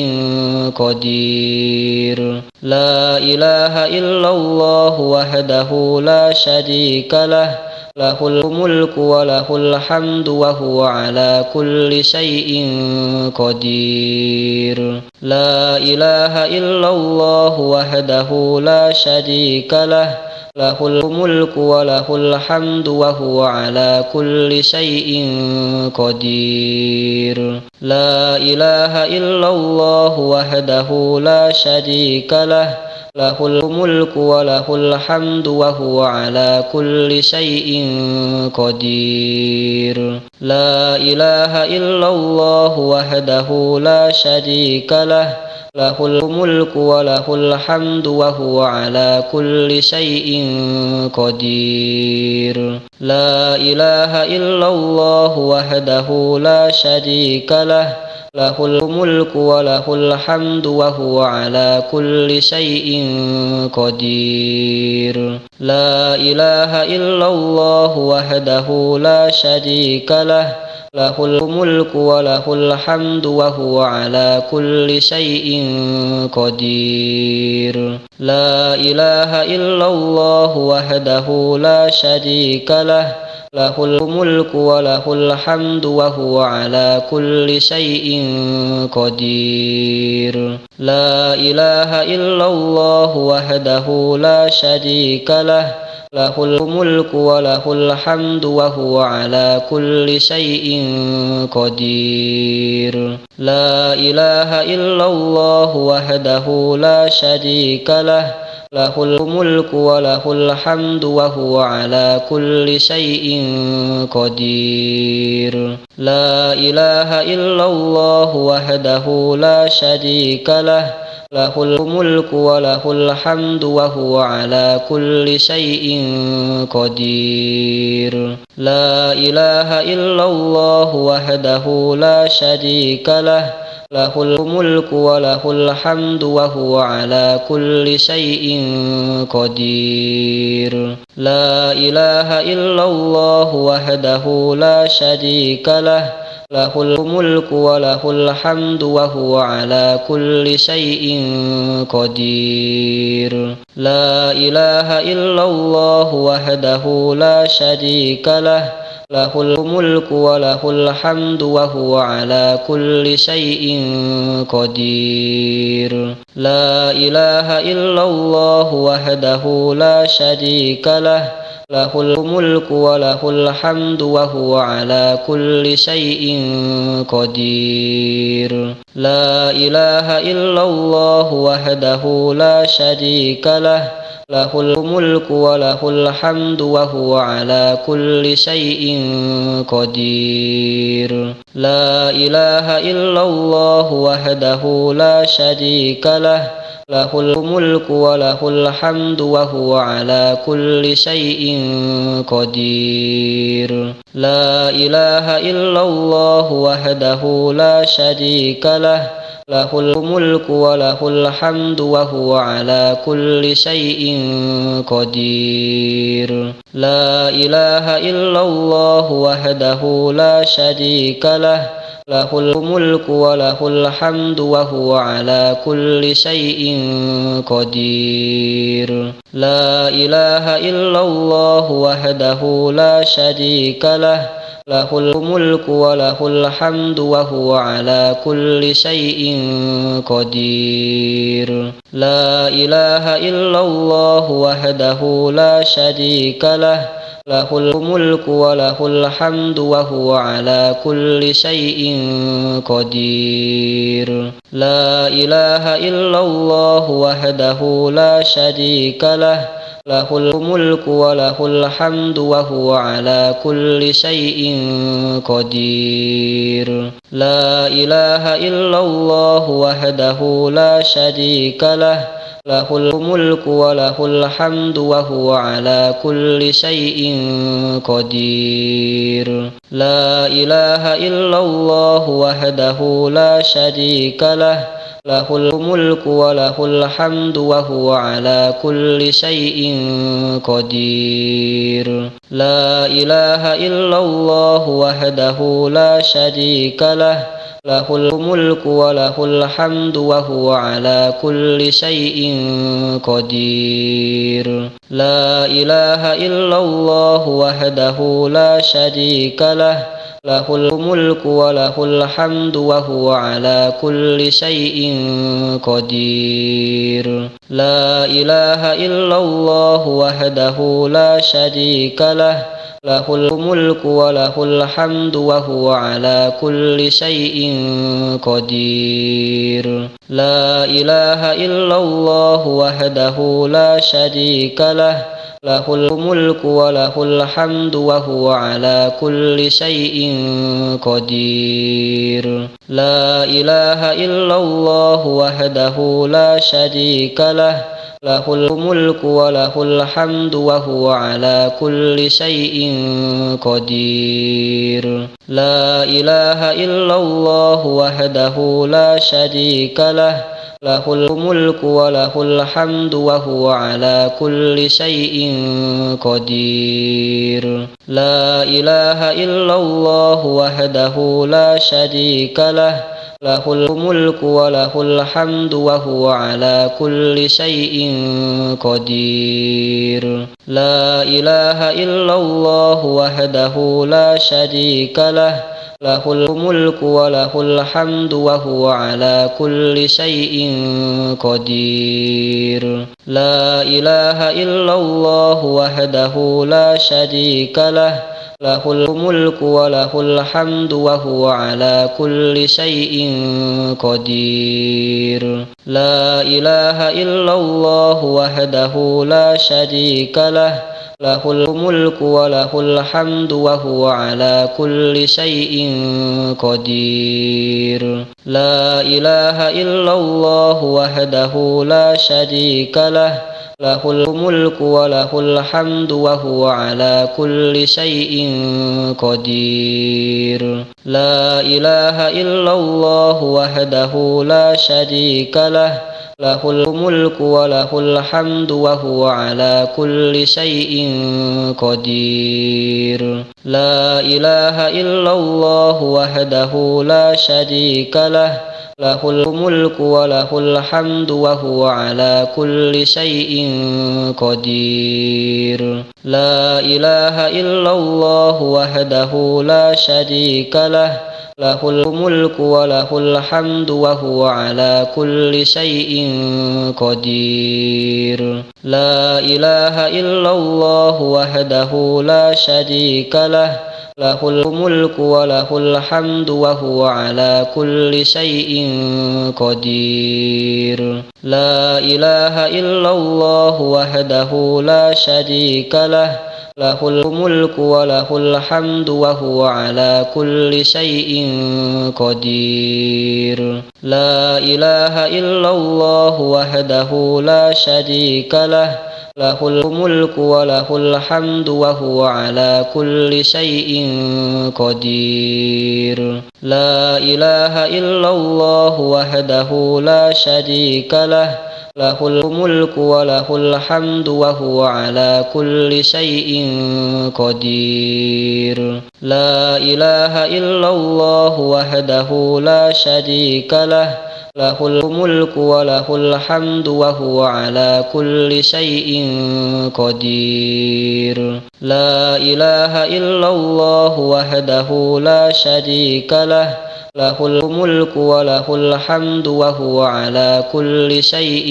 قدير لا إله إلا الله وحده لا شريك له له الملك وله الحمد وهو على كل شيء قدير لا إله إلا الله وحده لا شريك له له الملك وله الحمد وهو على كل شيء قدير لا إله إلا الله وحده لا شريك له له الملك وله الحمد وهو على كل شيء قدير لا إله إلا الله وحده لا شريك له له الملك وله الحمد وهو على كل شيء قدير لا إله إلا الله وحده لا شريك له له الملك وله الحمد وهو على كل شيء قدير لا إله إلا الله وحده لا شريك له له الملك وله الحمد وهو على كل شيء قدير لا إله إلا الله وحده لا شريك له له الملك وله الحمد وهو على كل شيء قدير لا إله إلا الله وحده لا شريك له له الملك وله الحمد وهو على كل شيء قدير لا إله إلا الله وحده لا شريك له له الملك وله الحمد وهو على كل شيء قدير لا إله إلا الله وحده لا شريك له له الملك وله الحمد وهو على كل شيء قدير لا إله إلا الله وحده لا شريك له له الملك وله الحمد وهو على كل شيء قدير لا إله إلا الله وحده لا شريك له له الملك وله الحمد وهو على كل شيء قدير لا إله إلا الله وحده لا شريك له له الملك وله الحمد وهو على كل شيء قدير لا إله إلا الله وحده لا شريك له له الملك وله الحمد وهو على كل شيء قدير لا إله إلا الله وحده لا شريك له له الملك وله الحمد وهو على كل شيء قدير لا إله إلا الله وحده لا شريك له له الملك وله الحمد وهو على كل شيء قدير لا إله إلا الله وحده لا شريك له له الملك وله الحمد وهو على كل شيء قدير لا إله إلا الله وحده لا شريك له له الملك وله الحمد وهو على كل شيء قدير لا إله إلا الله وحده لا شريك له له الملك وله الحمد وهو على كل شيء قدير لا إله إلا الله وحده لا شريك له له الملك وله الحمد وهو على كل شيء قدير لا إله إلا الله وحده لا شريك له له الملك وله الحمد وهو على كل شيء قدير لا إله إلا الله وحده لا شريك له له الملك وله الحمد وهو على كل شيء قدير لا إله إلا الله وحده لا شريك له له الملك وله الحمد وهو على كل شيء قدير لا إله إلا الله وحده لا شريك له له الملك وله الحمد وهو على كل شيء قدير لا إله إلا الله وحده لا شريك له له الملك وله الحمد وهو على كل شيء قدير لا إله إلا الله وحده لا شريك له له الملك وله الحمد وهو على كل شيء قدير لا إله إلا الله وحده لا شريك له له الملك وله الحمد وهو على كل شيء قدير لا إله إلا الله وحده لا شريك له له الملك وله الحمد وهو على كل شيء قدير لا إله إلا الله وحده لا شريك له له الملك وله الحمد وهو على كل شيء قدير لا إله إلا الله وحده لا شريك له له الملك وله الحمد وهو على كل شيء قدير لا إله إلا الله وحده لا شريك له له الملك وله الحمد وهو على كل شيء قدير لا إله إلا الله وحده لا شريك له له الملك وله الحمد وهو على كل شيء قدير لا إله إلا الله وحده لا شريك له له الملك وله الحمد وهو على كل شيء قدير لا إله إلا الله وحده لا شريك له له الملك وله الحمد وهو على كل شيء قدير لا إله إلا الله وحده لا شريك له له الملك وله الحمد وهو على كل شيء قدير لا إله إلا الله وحده لا شريك له له الملك وله الحمد وهو على كل شيء قدير لا إله إلا الله وحده لا شريك له له الملك وله الحمد وهو على كل شيء قدير لا إله إلا الله وحده لا شريك له له الملك وله الحمد وهو على كل شيء قدير لا إله إلا الله وحده لا شريك له له الملك وله الحمد وهو على كل شيء قدير لا إله إلا الله وحده لا شريك له له الملك وله الحمد وهو على كل شيء قدير لا إله إلا الله وحده لا شريك له له الملك وله الحمد وهو على كل شيء قدير لا إله إلا الله وحده لا شريك له له الملك وله الحمد وهو على كل شيء قدير لا إله إلا الله وحده لا شريك له له الملك وله الحمد وهو على كل شيء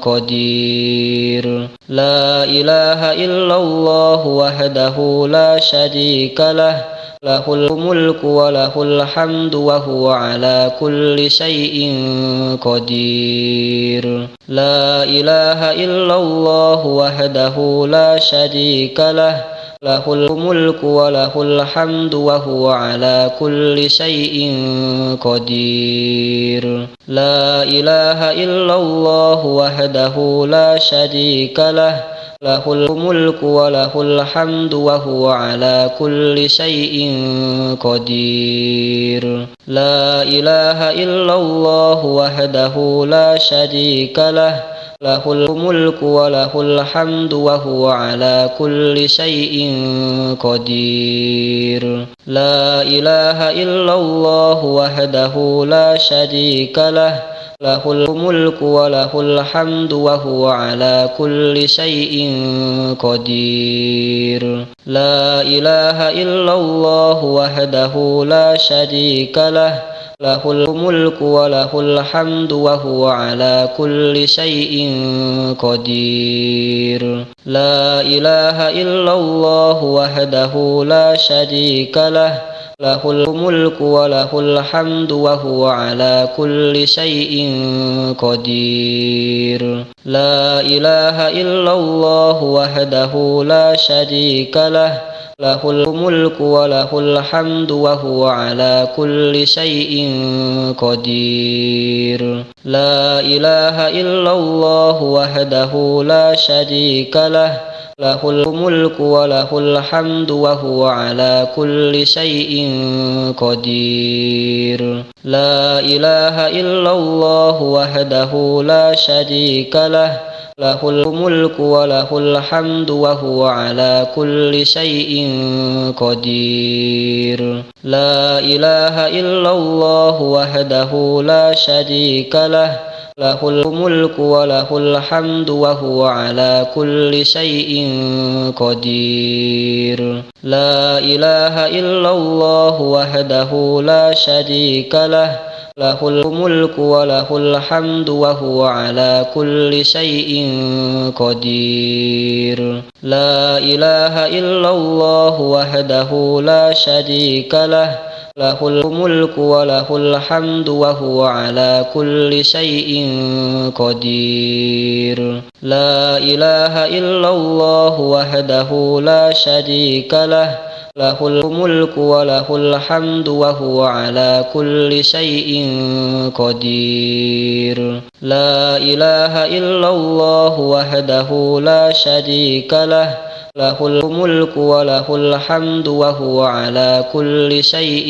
قدير لا إله إلا الله وحده لا شريك له له الملك وله الحمد وهو على كل شيء قدير لا إله إلا الله وحده لا شريك له له الملك وله الحمد وهو على كل شيء قدير لا إله إلا الله وحده لا شريك له له الملك وله الحمد وهو على كل شيء قدير لا إله إلا الله وحده لا شريك له له الملك وله الحمد وهو على كل شيء قدير لا إله إلا الله وحده لا شريك له له الملك وله الحمد وهو على كل شيء قدير لا إله إلا الله وحده لا شريك له له الملك وله الحمد وهو على كل شيء قدير لا إله إلا الله وحده لا شريك له له الملك وله الحمد وهو على كل شيء قدير لا إله إلا الله وحده لا شريك له له الملك وله الحمد وهو على كل شيء قدير لا إله إلا الله وحده لا شريك له له الملك وله الحمد وهو على كل شيء قدير لا إله إلا الله وحده لا شريك له له الملك وله الحمد وهو على كل شيء قدير لا إله إلا الله وحده لا شريك له له الملك وله الحمد وهو على كل شيء قدير لا إله إلا الله وحده لا شريك له له الملك وله الحمد وهو على كل شيء قدير لا إله إلا الله وحده لا شريك له له الملك وله الحمد وهو على كل شيء قدير لا إله إلا الله وحده لا شريك له له الملك وله الحمد وهو على كل شيء قدير لا إله إلا الله وحده لا شريك له له الملك وله الحمد وهو على كل شيء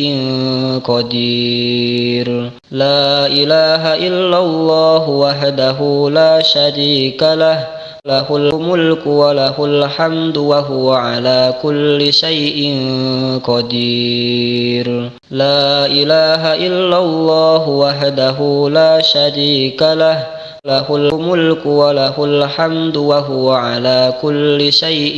قدير لا إله إلا الله وحده لا شريك له له الملك وله الحمد وهو على كل شيء قدير لا إله إلا الله وحده لا شريك له له الملك وله الحمد وهو على كل شيء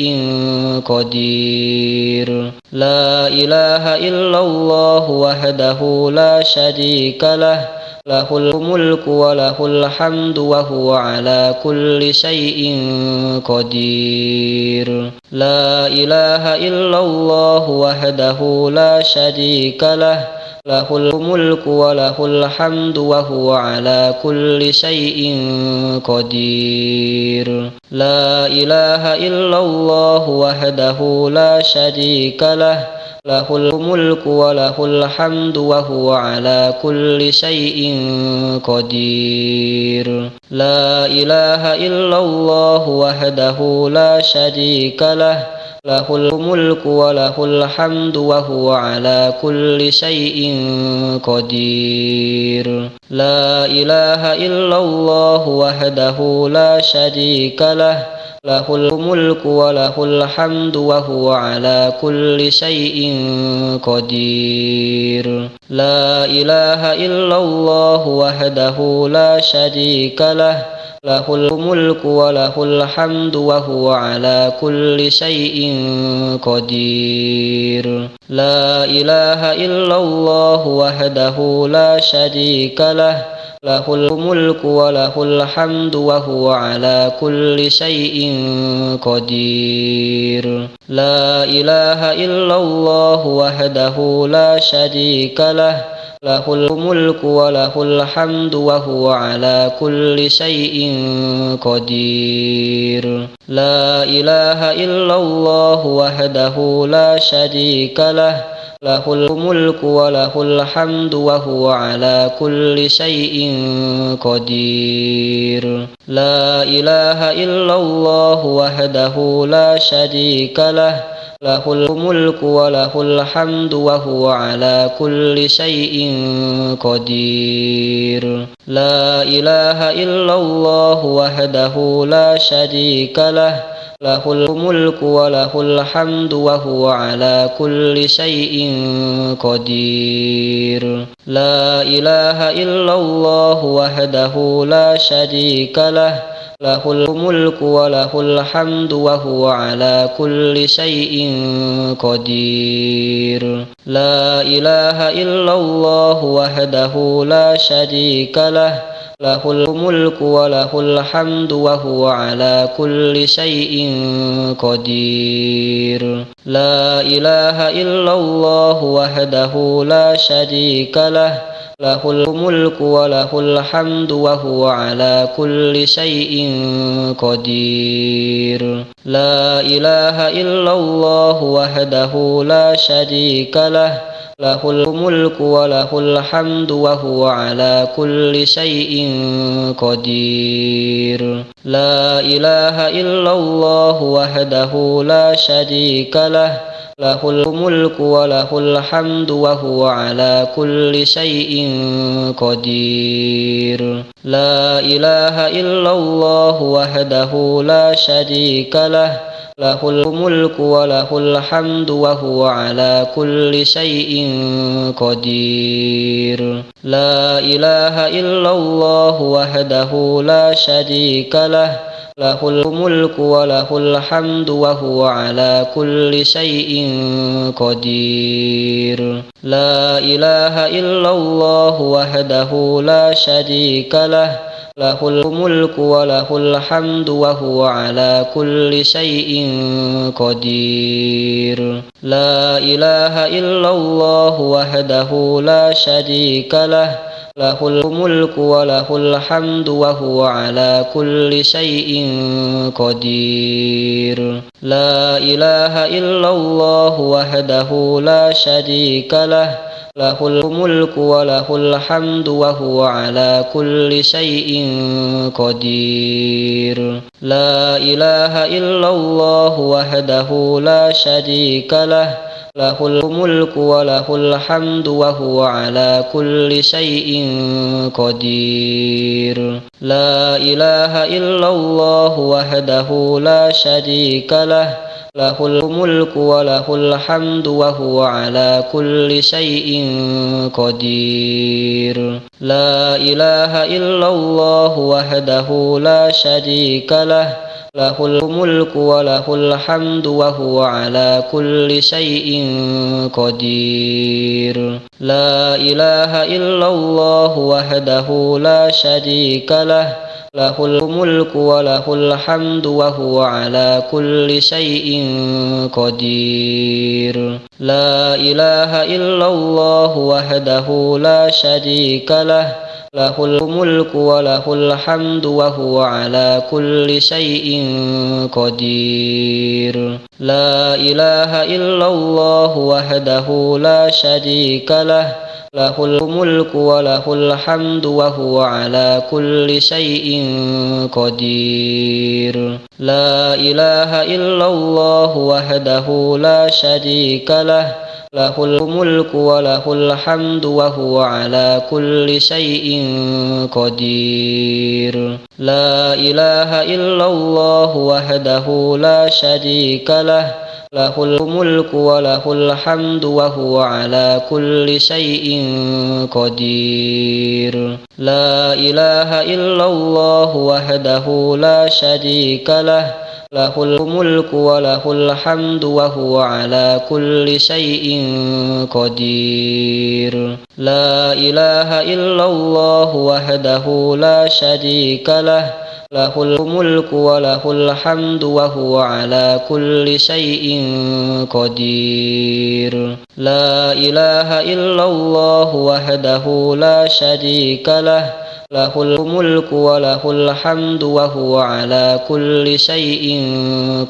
قدير لا إله إلا الله وحده لا شريك له له الملك وله الحمد وهو على كل شيء قدير لا إله إلا الله وحده لا شريك له له الملك وله الحمد وهو على كل شيء قدير لا إله إلا الله وحده لا شريك له له الملك وله الحمد وهو على كل شيء قدير لا إله إلا الله وحده لا شريك له له الملك وله الحمد وهو على كل شيء قدير لا إله إلا الله وحده لا شريك له له الملك وله الحمد وهو على كل شيء قدير لا إله إلا الله وحده لا شريك له له الملك وله الحمد وهو على كل شيء قدير لا إله إلا الله وحده لا شريك له له الملك وله الحمد وهو على كل شيء قدير لا إله إلا الله وحده لا شريك له له الملك وله الحمد وهو على كل شيء قدير لا إله إلا الله وحده لا شريك له له الملك وله الحمد وهو على كل شيء قدير لا إله إلا الله وحده لا شريك له له الملك وله الحمد وهو على كل شيء قدير لا إله إلا الله وحده لا شريك له له الملك وله الحمد وهو على كل شيء قدير لا إله إلا الله وحده لا شريك له له الملك وله الحمد وهو على كل شيء قدير لا إله إلا الله وحده لا شريك له له الملك وله الحمد وهو على كل شيء قدير لا إله إلا الله وحده لا شريك له له الملك وله الحمد وهو على كل شيء قدير لا إله إلا الله وحده لا شريك له له الملك وله الحمد وهو على كل شيء قدير لا إله إلا الله وحده لا شريك له له الملك وله الحمد وهو على كل شيء قدير لا إله إلا الله وحده لا شريك له له الملك وله الحمد وهو على كل شيء قدير لا إله إلا الله وحده لا شريك له له الملك وله الحمد وهو على كل شيء قدير لا إله إلا الله وحده لا شريك له له الملك وله الحمد وهو على كل شيء قدير لا إله إلا الله وحده لا شريك له له الملك وله الحمد وهو على كل شيء قدير لا إله إلا الله وحده لا شريك له له الملك وله الحمد وهو على كل شيء قدير لا إله إلا الله وحده لا شريك له له الملك وله الحمد وهو على كل شيء قدير لا إله إلا الله وحده لا شريك له له الملك وله الحمد وهو على كل شيء قدير لا إله إلا الله وحده لا شريك له له الملك وله الحمد وهو على كل شيء قدير لا إله إلا الله وحده لا شريك له له الملك وله الحمد وهو على كل شيء قدير لا إله إلا الله وحده لا شريك له له الملك وله الحمد وهو على كل شيء قدير لا إله إلا الله وحده لا شريك له له الملك وله الحمد وهو على كل شيء قدير لا إله إلا الله وحده لا شريك له له الملك وله الحمد وهو على كل شيء قدير لا إله إلا الله وحده لا شريك له له الملك وله الحمد وهو على كل شيء قدير لا إله إلا الله وحده لا شريك له له الملك وله الحمد وهو على كل شيء قدير لا إله إلا الله وحده لا شريك له له الملك وله الحمد وهو على كل شيء قدير لا إله إلا الله وحده لا شريك له له الملك وله الحمد وهو على كل شيء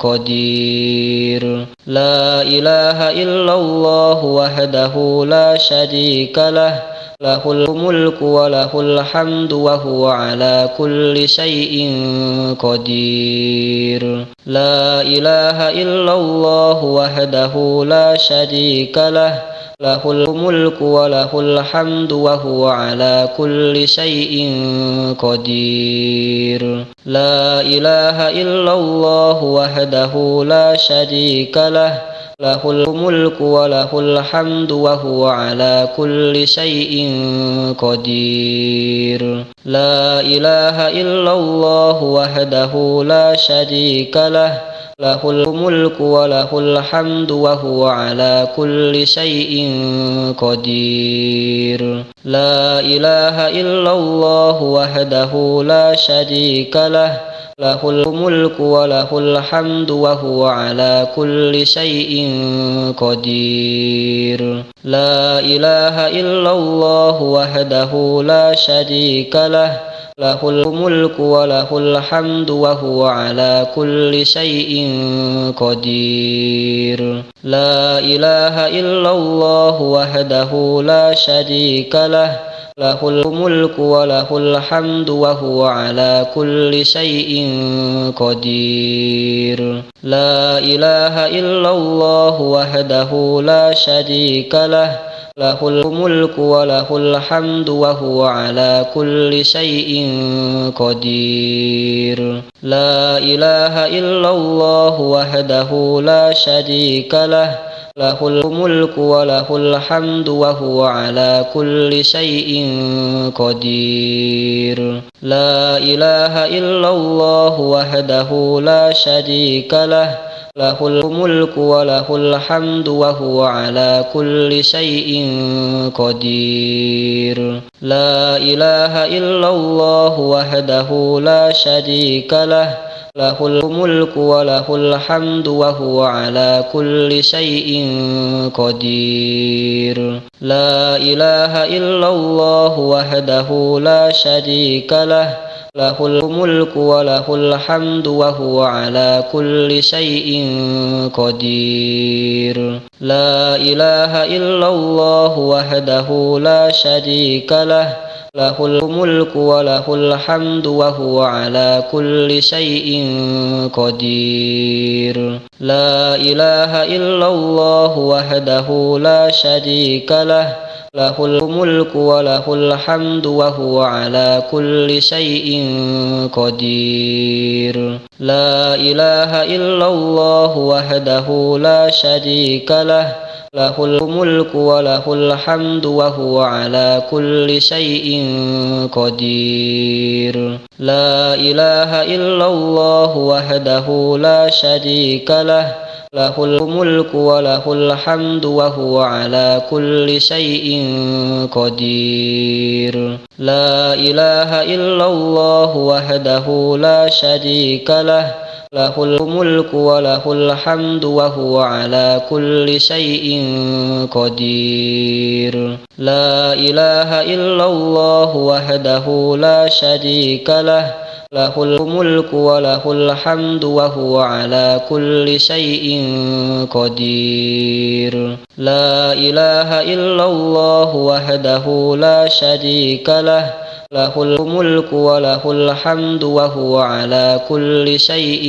قدير لا إله إلا الله وحده لا شريك له له الملك وله الحمد وهو على كل شيء قدير لا إله إلا الله وحده لا شريك له له الملك وله الحمد وهو على كل شيء قدير لا إله إلا الله وحده لا شريك له له الملك وله الحمد وهو على كل شيء قدير لا إله إلا الله وحده لا شريك له له الملك وله الحمد وهو على كل شيء قدير لا إله إلا الله وحده لا شريك له له الملك وله الحمد وهو على كل شيء قدير لا إله إلا الله وحده لا شريك له له الملك وله الحمد وهو على كل شيء قدير لا إله إلا الله وحده لا شريك له له الملك وله الحمد وهو على كل شيء قدير لا إله إلا الله وحده لا شريك له له الملك وله الحمد وهو على كل شيء قدير لا إله إلا الله وحده لا شريك له له الملك وله الحمد وهو على كل شيء قدير لا إله إلا الله وحده لا شريك له له الملك وله الحمد وهو على كل شيء قدير لا إله إلا الله وحده لا شريك له له الملك وله الحمد وهو على كل شيء قدير لا إله إلا الله وحده لا شريك له له الملك وله الحمد وهو على كل شيء قدير لا إله إلا الله وحده لا شريك له له الملك وله الحمد وهو على كل شيء قدير لا إله إلا الله وحده لا شريك له له الملك وله الحمد وهو على كل شيء قدير لا إله إلا الله وحده لا شريك له له الملك وله الحمد وهو على كل شيء قدير لا إله إلا الله وحده لا شريك له له الملك وله الحمد وهو على كل شيء قدير لا إله إلا الله وحده لا شريك له له الملك وله الحمد وهو على كل شيء قدير لا إله إلا الله وحده لا شريك له له الملك وله الحمد وهو على كل شيء قدير لا إله إلا الله وحده لا شريك له له الملك وله الحمد وهو على كل شيء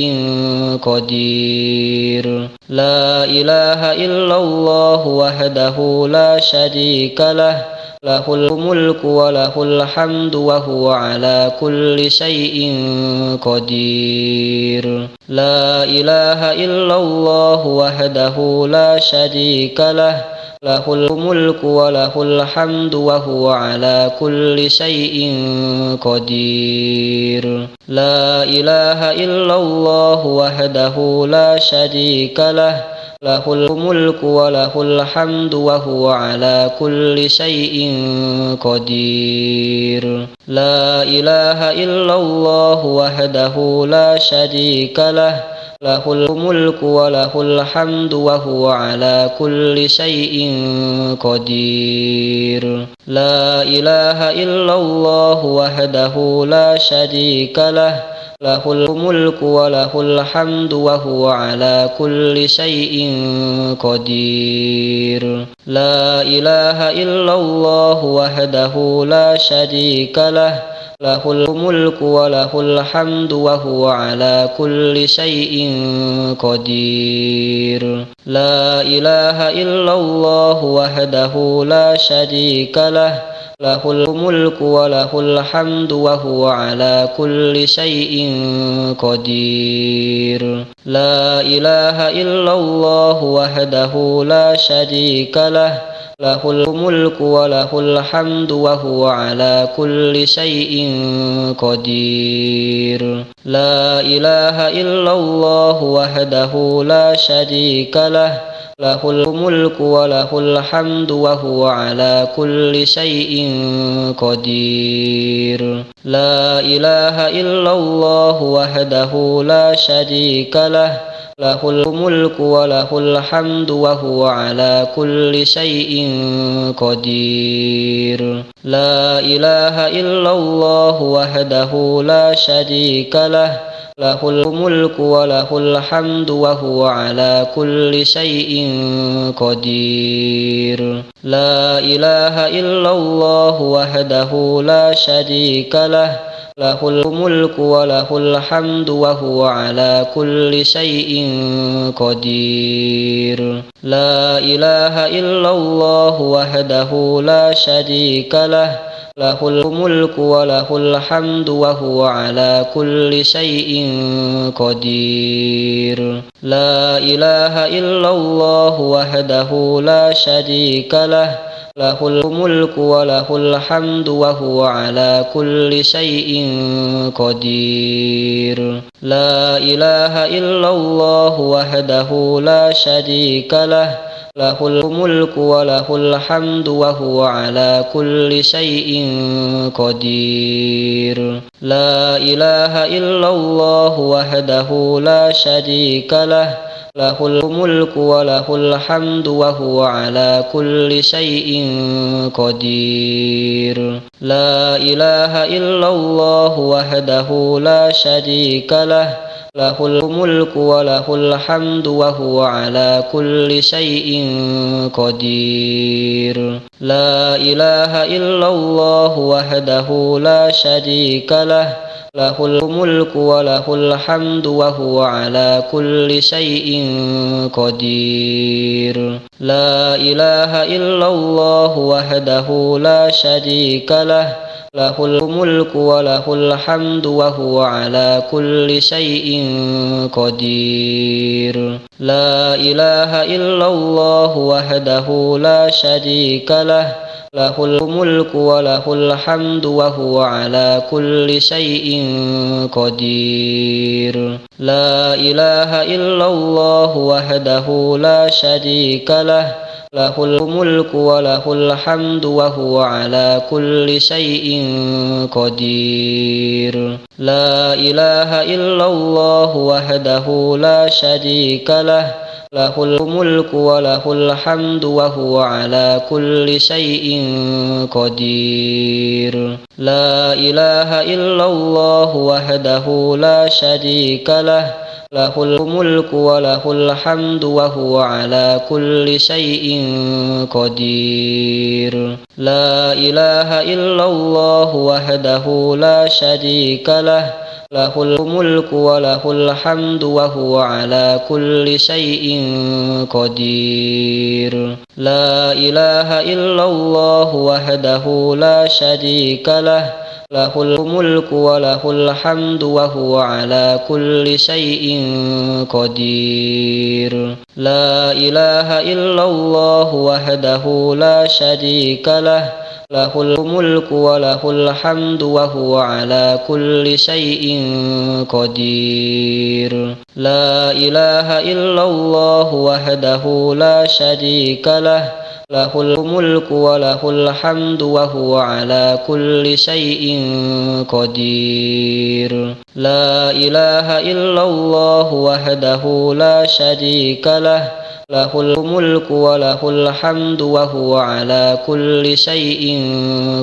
قدير لا إله إلا الله وحده لا شريك له له الملك وله الحمد وهو على كل شيء قدير لا إله إلا الله وحده لا شريك له له الملك وله الحمد وهو على كل شيء قدير لا إله إلا الله وحده لا شريك له له الملك وله الحمد وهو على كل شيء قدير لا إله إلا الله وحده لا شريك له له الملك وله الحمد وهو على كل شيء قدير لا إله إلا الله وحده لا شريك له له الملك وله الحمد وهو على كل شيء قدير لا إله إلا الله وحده لا شريك له له الملك وله الحمد وهو على كل شيء قدير لا إله إلا الله وحده لا شريك له له الملك وله الحمد وهو على كل شيء قدير لا إله إلا الله وحده لا شريك له له الملك وله الحمد وهو على كل شيء قدير لا إله إلا الله وحده لا شريك له له الملك وله الحمد وهو على كل شيء قدير لا إله إلا الله وحده لا شريك له له الملك وله الحمد وهو على كل شيء قدير لا إله إلا الله وحده لا شريك له له الملك وله الحمد وهو على كل شيء قدير لا إله إلا الله وحده لا شريك له له الملك وله الحمد وهو على كل شيء قدير لا إله إلا الله وحده لا شريك له له الملك وله الحمد وهو على كل شيء قدير لا إله إلا الله وحده لا شريك له له الملك وله الحمد وهو على كل شيء قدير لا إله إلا الله وحده لا شريك له له الملك وله الحمد وهو على كل شيء قدير لا إله إلا الله وحده لا شريك له له الملك وله الحمد وهو على كل شيء قدير لا إله إلا الله وحده لا شريك له له الملك وله الحمد وهو على كل شيء قدير لا إله إلا الله وحده لا شريك له له الملك وله الحمد وهو على كل شيء قدير لا إله إلا الله وحده لا شريك له له الملك وله الحمد وهو على كل شيء قدير لا إله إلا الله وحده لا شريك له له الملك وله الحمد وهو على كل شيء قدير لا إله إلا الله وحده لا شريك له له الملك وله الحمد وهو على كل شيء قدير لا إله إلا الله وحده لا شريك له له الملك وله الحمد وهو على كل شيء قدير لا إله إلا الله وحده لا شريك له له الملك وله الحمد وهو على كل شيء قدير لا إله إلا الله وحده لا شريك له له الملك وله الحمد وهو على كل شيء قدير لا إله إلا الله وحده لا شريك له له الملك وله الحمد وهو على كل شيء قدير لا إله إلا الله وحده لا شريك له له الملك وله الحمد وهو على كل شيء قدير لا إله إلا الله وحده لا شريك له له الملك وله الحمد وهو على كل شيء قدير لا إله إلا الله وحده لا شريك له له الملك وله الحمد وهو على كل شيء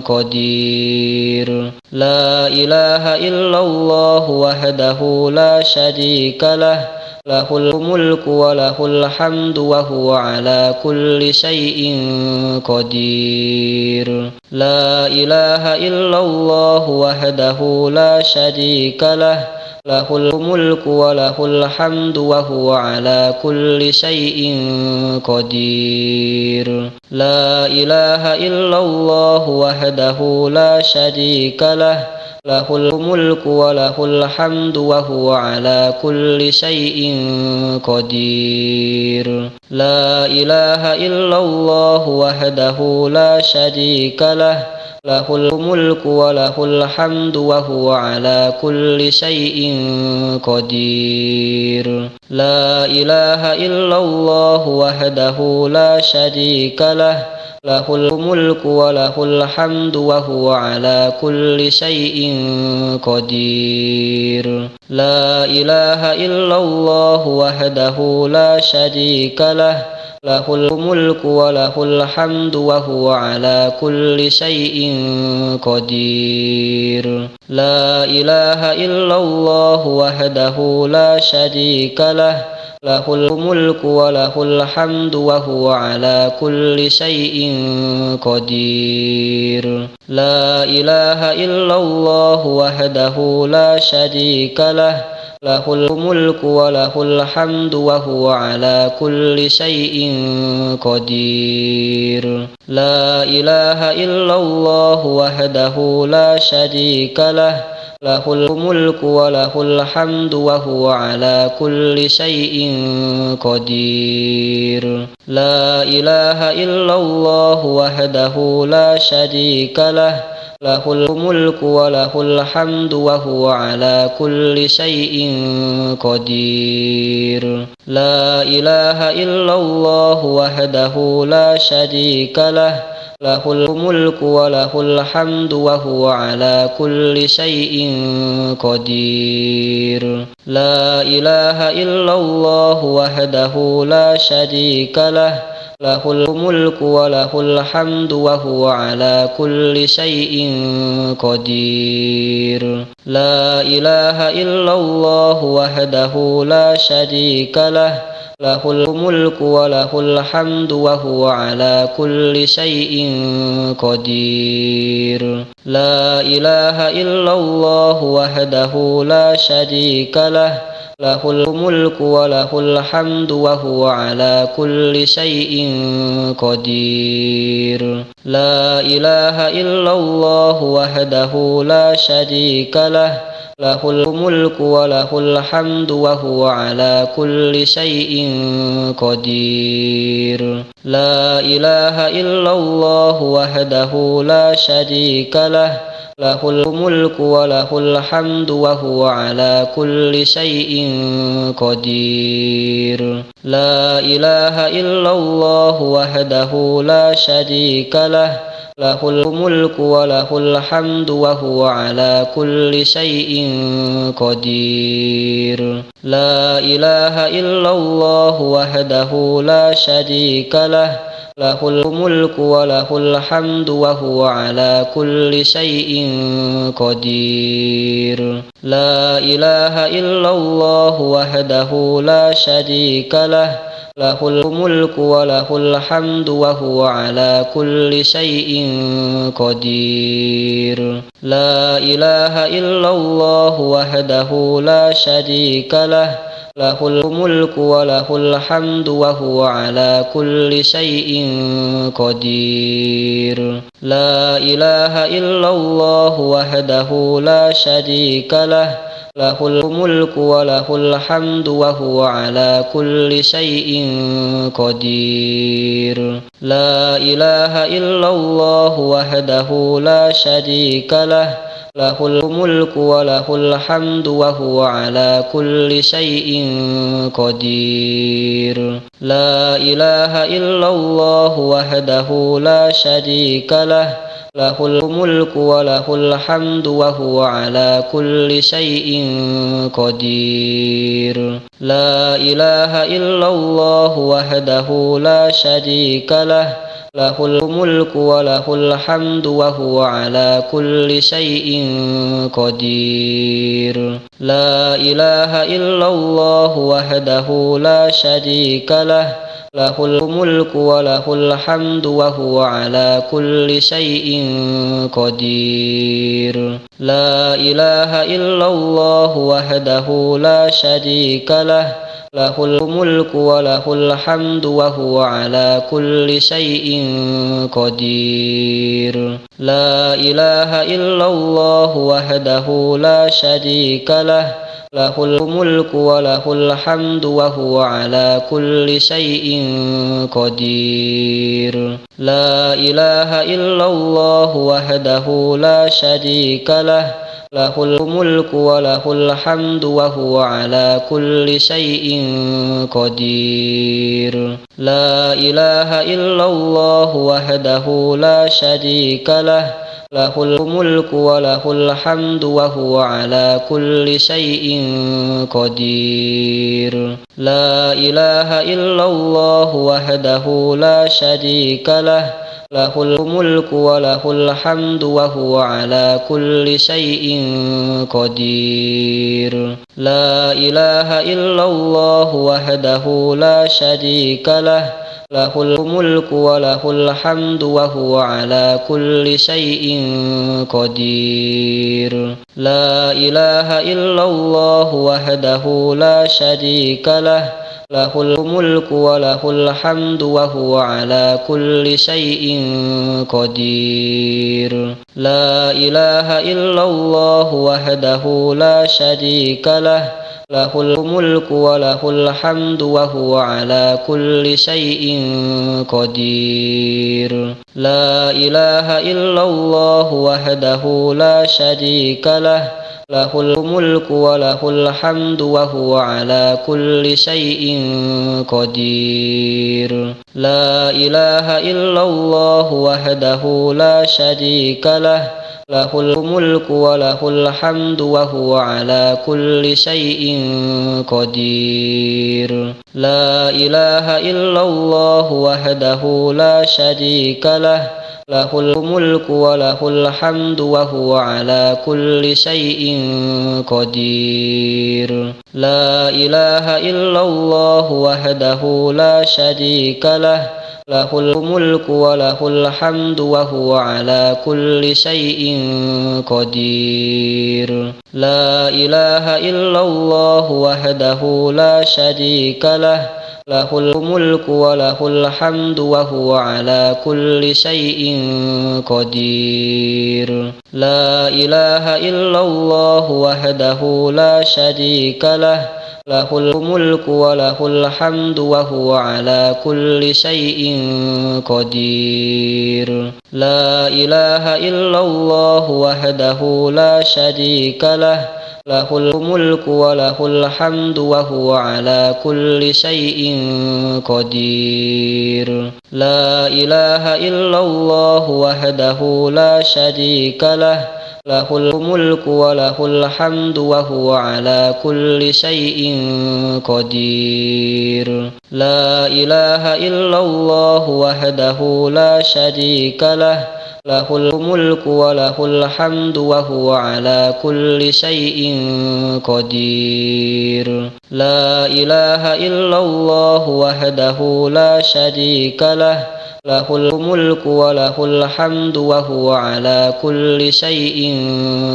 قدير لا إله إلا الله وحده لا شريك له له الملك وله الحمد وهو على كل شيء قدير لا إله إلا الله وحده لا شريك له له الملك وله الحمد وهو على كل شيء قدير لا إله إلا الله وحده لا شريك له له الملك وله الحمد وهو على كل شيء قدير لا إله إلا الله وحده لا شريك له له الملك وله الحمد وهو على كل شيء قدير لا إله إلا الله وحده لا شريك له له الملك وله الحمد وهو على كل شيء قدير لا إله إلا الله وحده لا شريك له له الملك وله الحمد وهو على كل شيء قدير لا إله إلا الله وحده لا شريك له له الملك وله الحمد وهو على كل شيء قدير لا إله إلا الله وحده لا شريك له له الملك وله الحمد وهو على كل شيء قدير لا إله إلا الله وحده لا شريك له له الملك وله الحمد وهو على كل شيء قدير لا إله إلا الله وحده لا شريك له له الملك وله الحمد وهو على كل شيء قدير لا إله إلا الله وحده لا شريك له له الملك وله الحمد وهو على كل شيء قدير لا إله إلا الله وحده لا شريك له له الملك وله الحمد وهو على كل شيء قدير لا إله إلا الله وحده لا شريك له له الملك وله الحمد وهو على كل شيء قدير لا إله إلا الله وحده لا شريك له له الملك وله الحمد وهو على كل شيء قدير لا إله إلا الله وحده لا شريك له له الملك وله الحمد وهو على كل شيء قدير لا إله إلا الله وحده لا شريك له له الملك وله الحمد وهو على كل شيء قدير لا إله إلا الله وحده لا شريك له له الملك وله الحمد وهو على كل شيء قدير لا إله إلا الله وحده لا شريك له له الملك وله الحمد وهو على كل شيء قدير لا إله إلا الله وحده لا شريك له له الملك وله الحمد وهو على كل شيء قدير لا إله إلا الله وحده لا شريك له له الملك وله الحمد وهو على كل شيء قدير لا إله إلا الله وحده لا شريك له له الملك وله الحمد وهو على كل شيء قدير لا إله إلا الله وحده لا شريك له له الملك وله الحمد وهو على كل شيء قدير لا إله إلا الله وحده لا شريك له له الملك وله الحمد وهو على كل شيء قدير لا إله إلا الله وحده لا شريك له له الملك وله الحمد وهو على كل شيء قدير لا إله إلا الله وحده لا شريك له له الملك وله الحمد وهو على كل شيء قدير لا إله إلا الله وحده لا شريك له له الملك وله الحمد وهو على كل شيء قدير لا إله إلا الله وحده لا شريك له له الملك وله الحمد وهو على كل شيء قدير لا إله إلا الله وحده لا شريك له له الملك وله الحمد وهو على كل شيء قدير لا إله إلا الله وحده لا شريك له له الملك وله الحمد وهو على كل شيء قدير لا إله إلا الله وحده لا شريك له له الملك وله الحمد وهو على كل شيء قدير لا إله إلا الله وحده لا شريك له له الملك وله الحمد وهو على كل شيء قدير لا إله إلا الله وحده لا شريك له له الملك وله الحمد وهو على كل شيء قدير لا إله إلا الله وحده لا شريك له له الملك وله الحمد وهو على كل شيء قدير لا إله إلا الله وحده لا شريك له له الملك وله الحمد وهو على كل شيء قدير لا إله إلا الله وحده لا شريك له له الملك وله الحمد وهو على كل شيء قدير لا إله إلا الله وحده لا شريك له له الملك وله الحمد وهو على كل شيء قدير لا إله إلا الله وحده لا شريك له له الملك وله الحمد وهو على كل شيء قدير لا إله إلا الله وحده لا شريك له له الملك وله الحمد وهو على كل شيء قدير لا إله إلا الله وحده لا شريك له له الملك وله الحمد وهو على كل شيء قدير لا إله إلا الله وحده لا شريك له له الملك وله الحمد وهو على كل شيء قدير لا إله إلا الله وحده لا شريك له له الملك وله الحمد وهو على كل شيء قدير لا إله إلا الله وحده لا شريك له له الملك وله الحمد وهو على كل شيء قدير لا إله إلا الله وحده لا شريك له له الملك وله الحمد وهو على كل شيء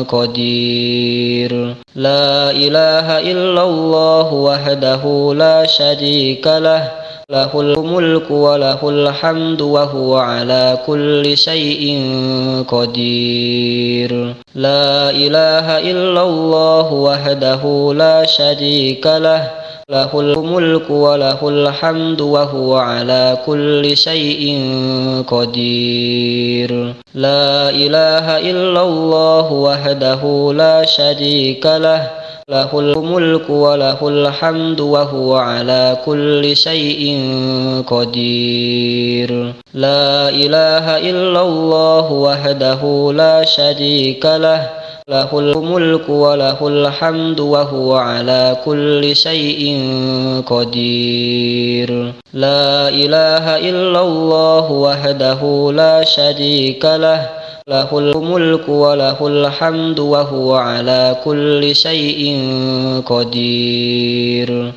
قدير لا إله إلا الله وحده لا شريك له له الملك وله الحمد وهو على كل شيء قدير لا إله إلا الله وحده لا شريك له له الملك وله الحمد وهو على كل شيء قدير لا إله إلا الله وحده لا شريك له له الملك وله الحمد وهو على كل شيء قدير لا إله إلا الله وحده لا شريك له له الملك وله الحمد وهو على كل شيء قدير لا إله إلا الله وحده لا شريك له له الملك وله الحمد وهو على كل شيء قدير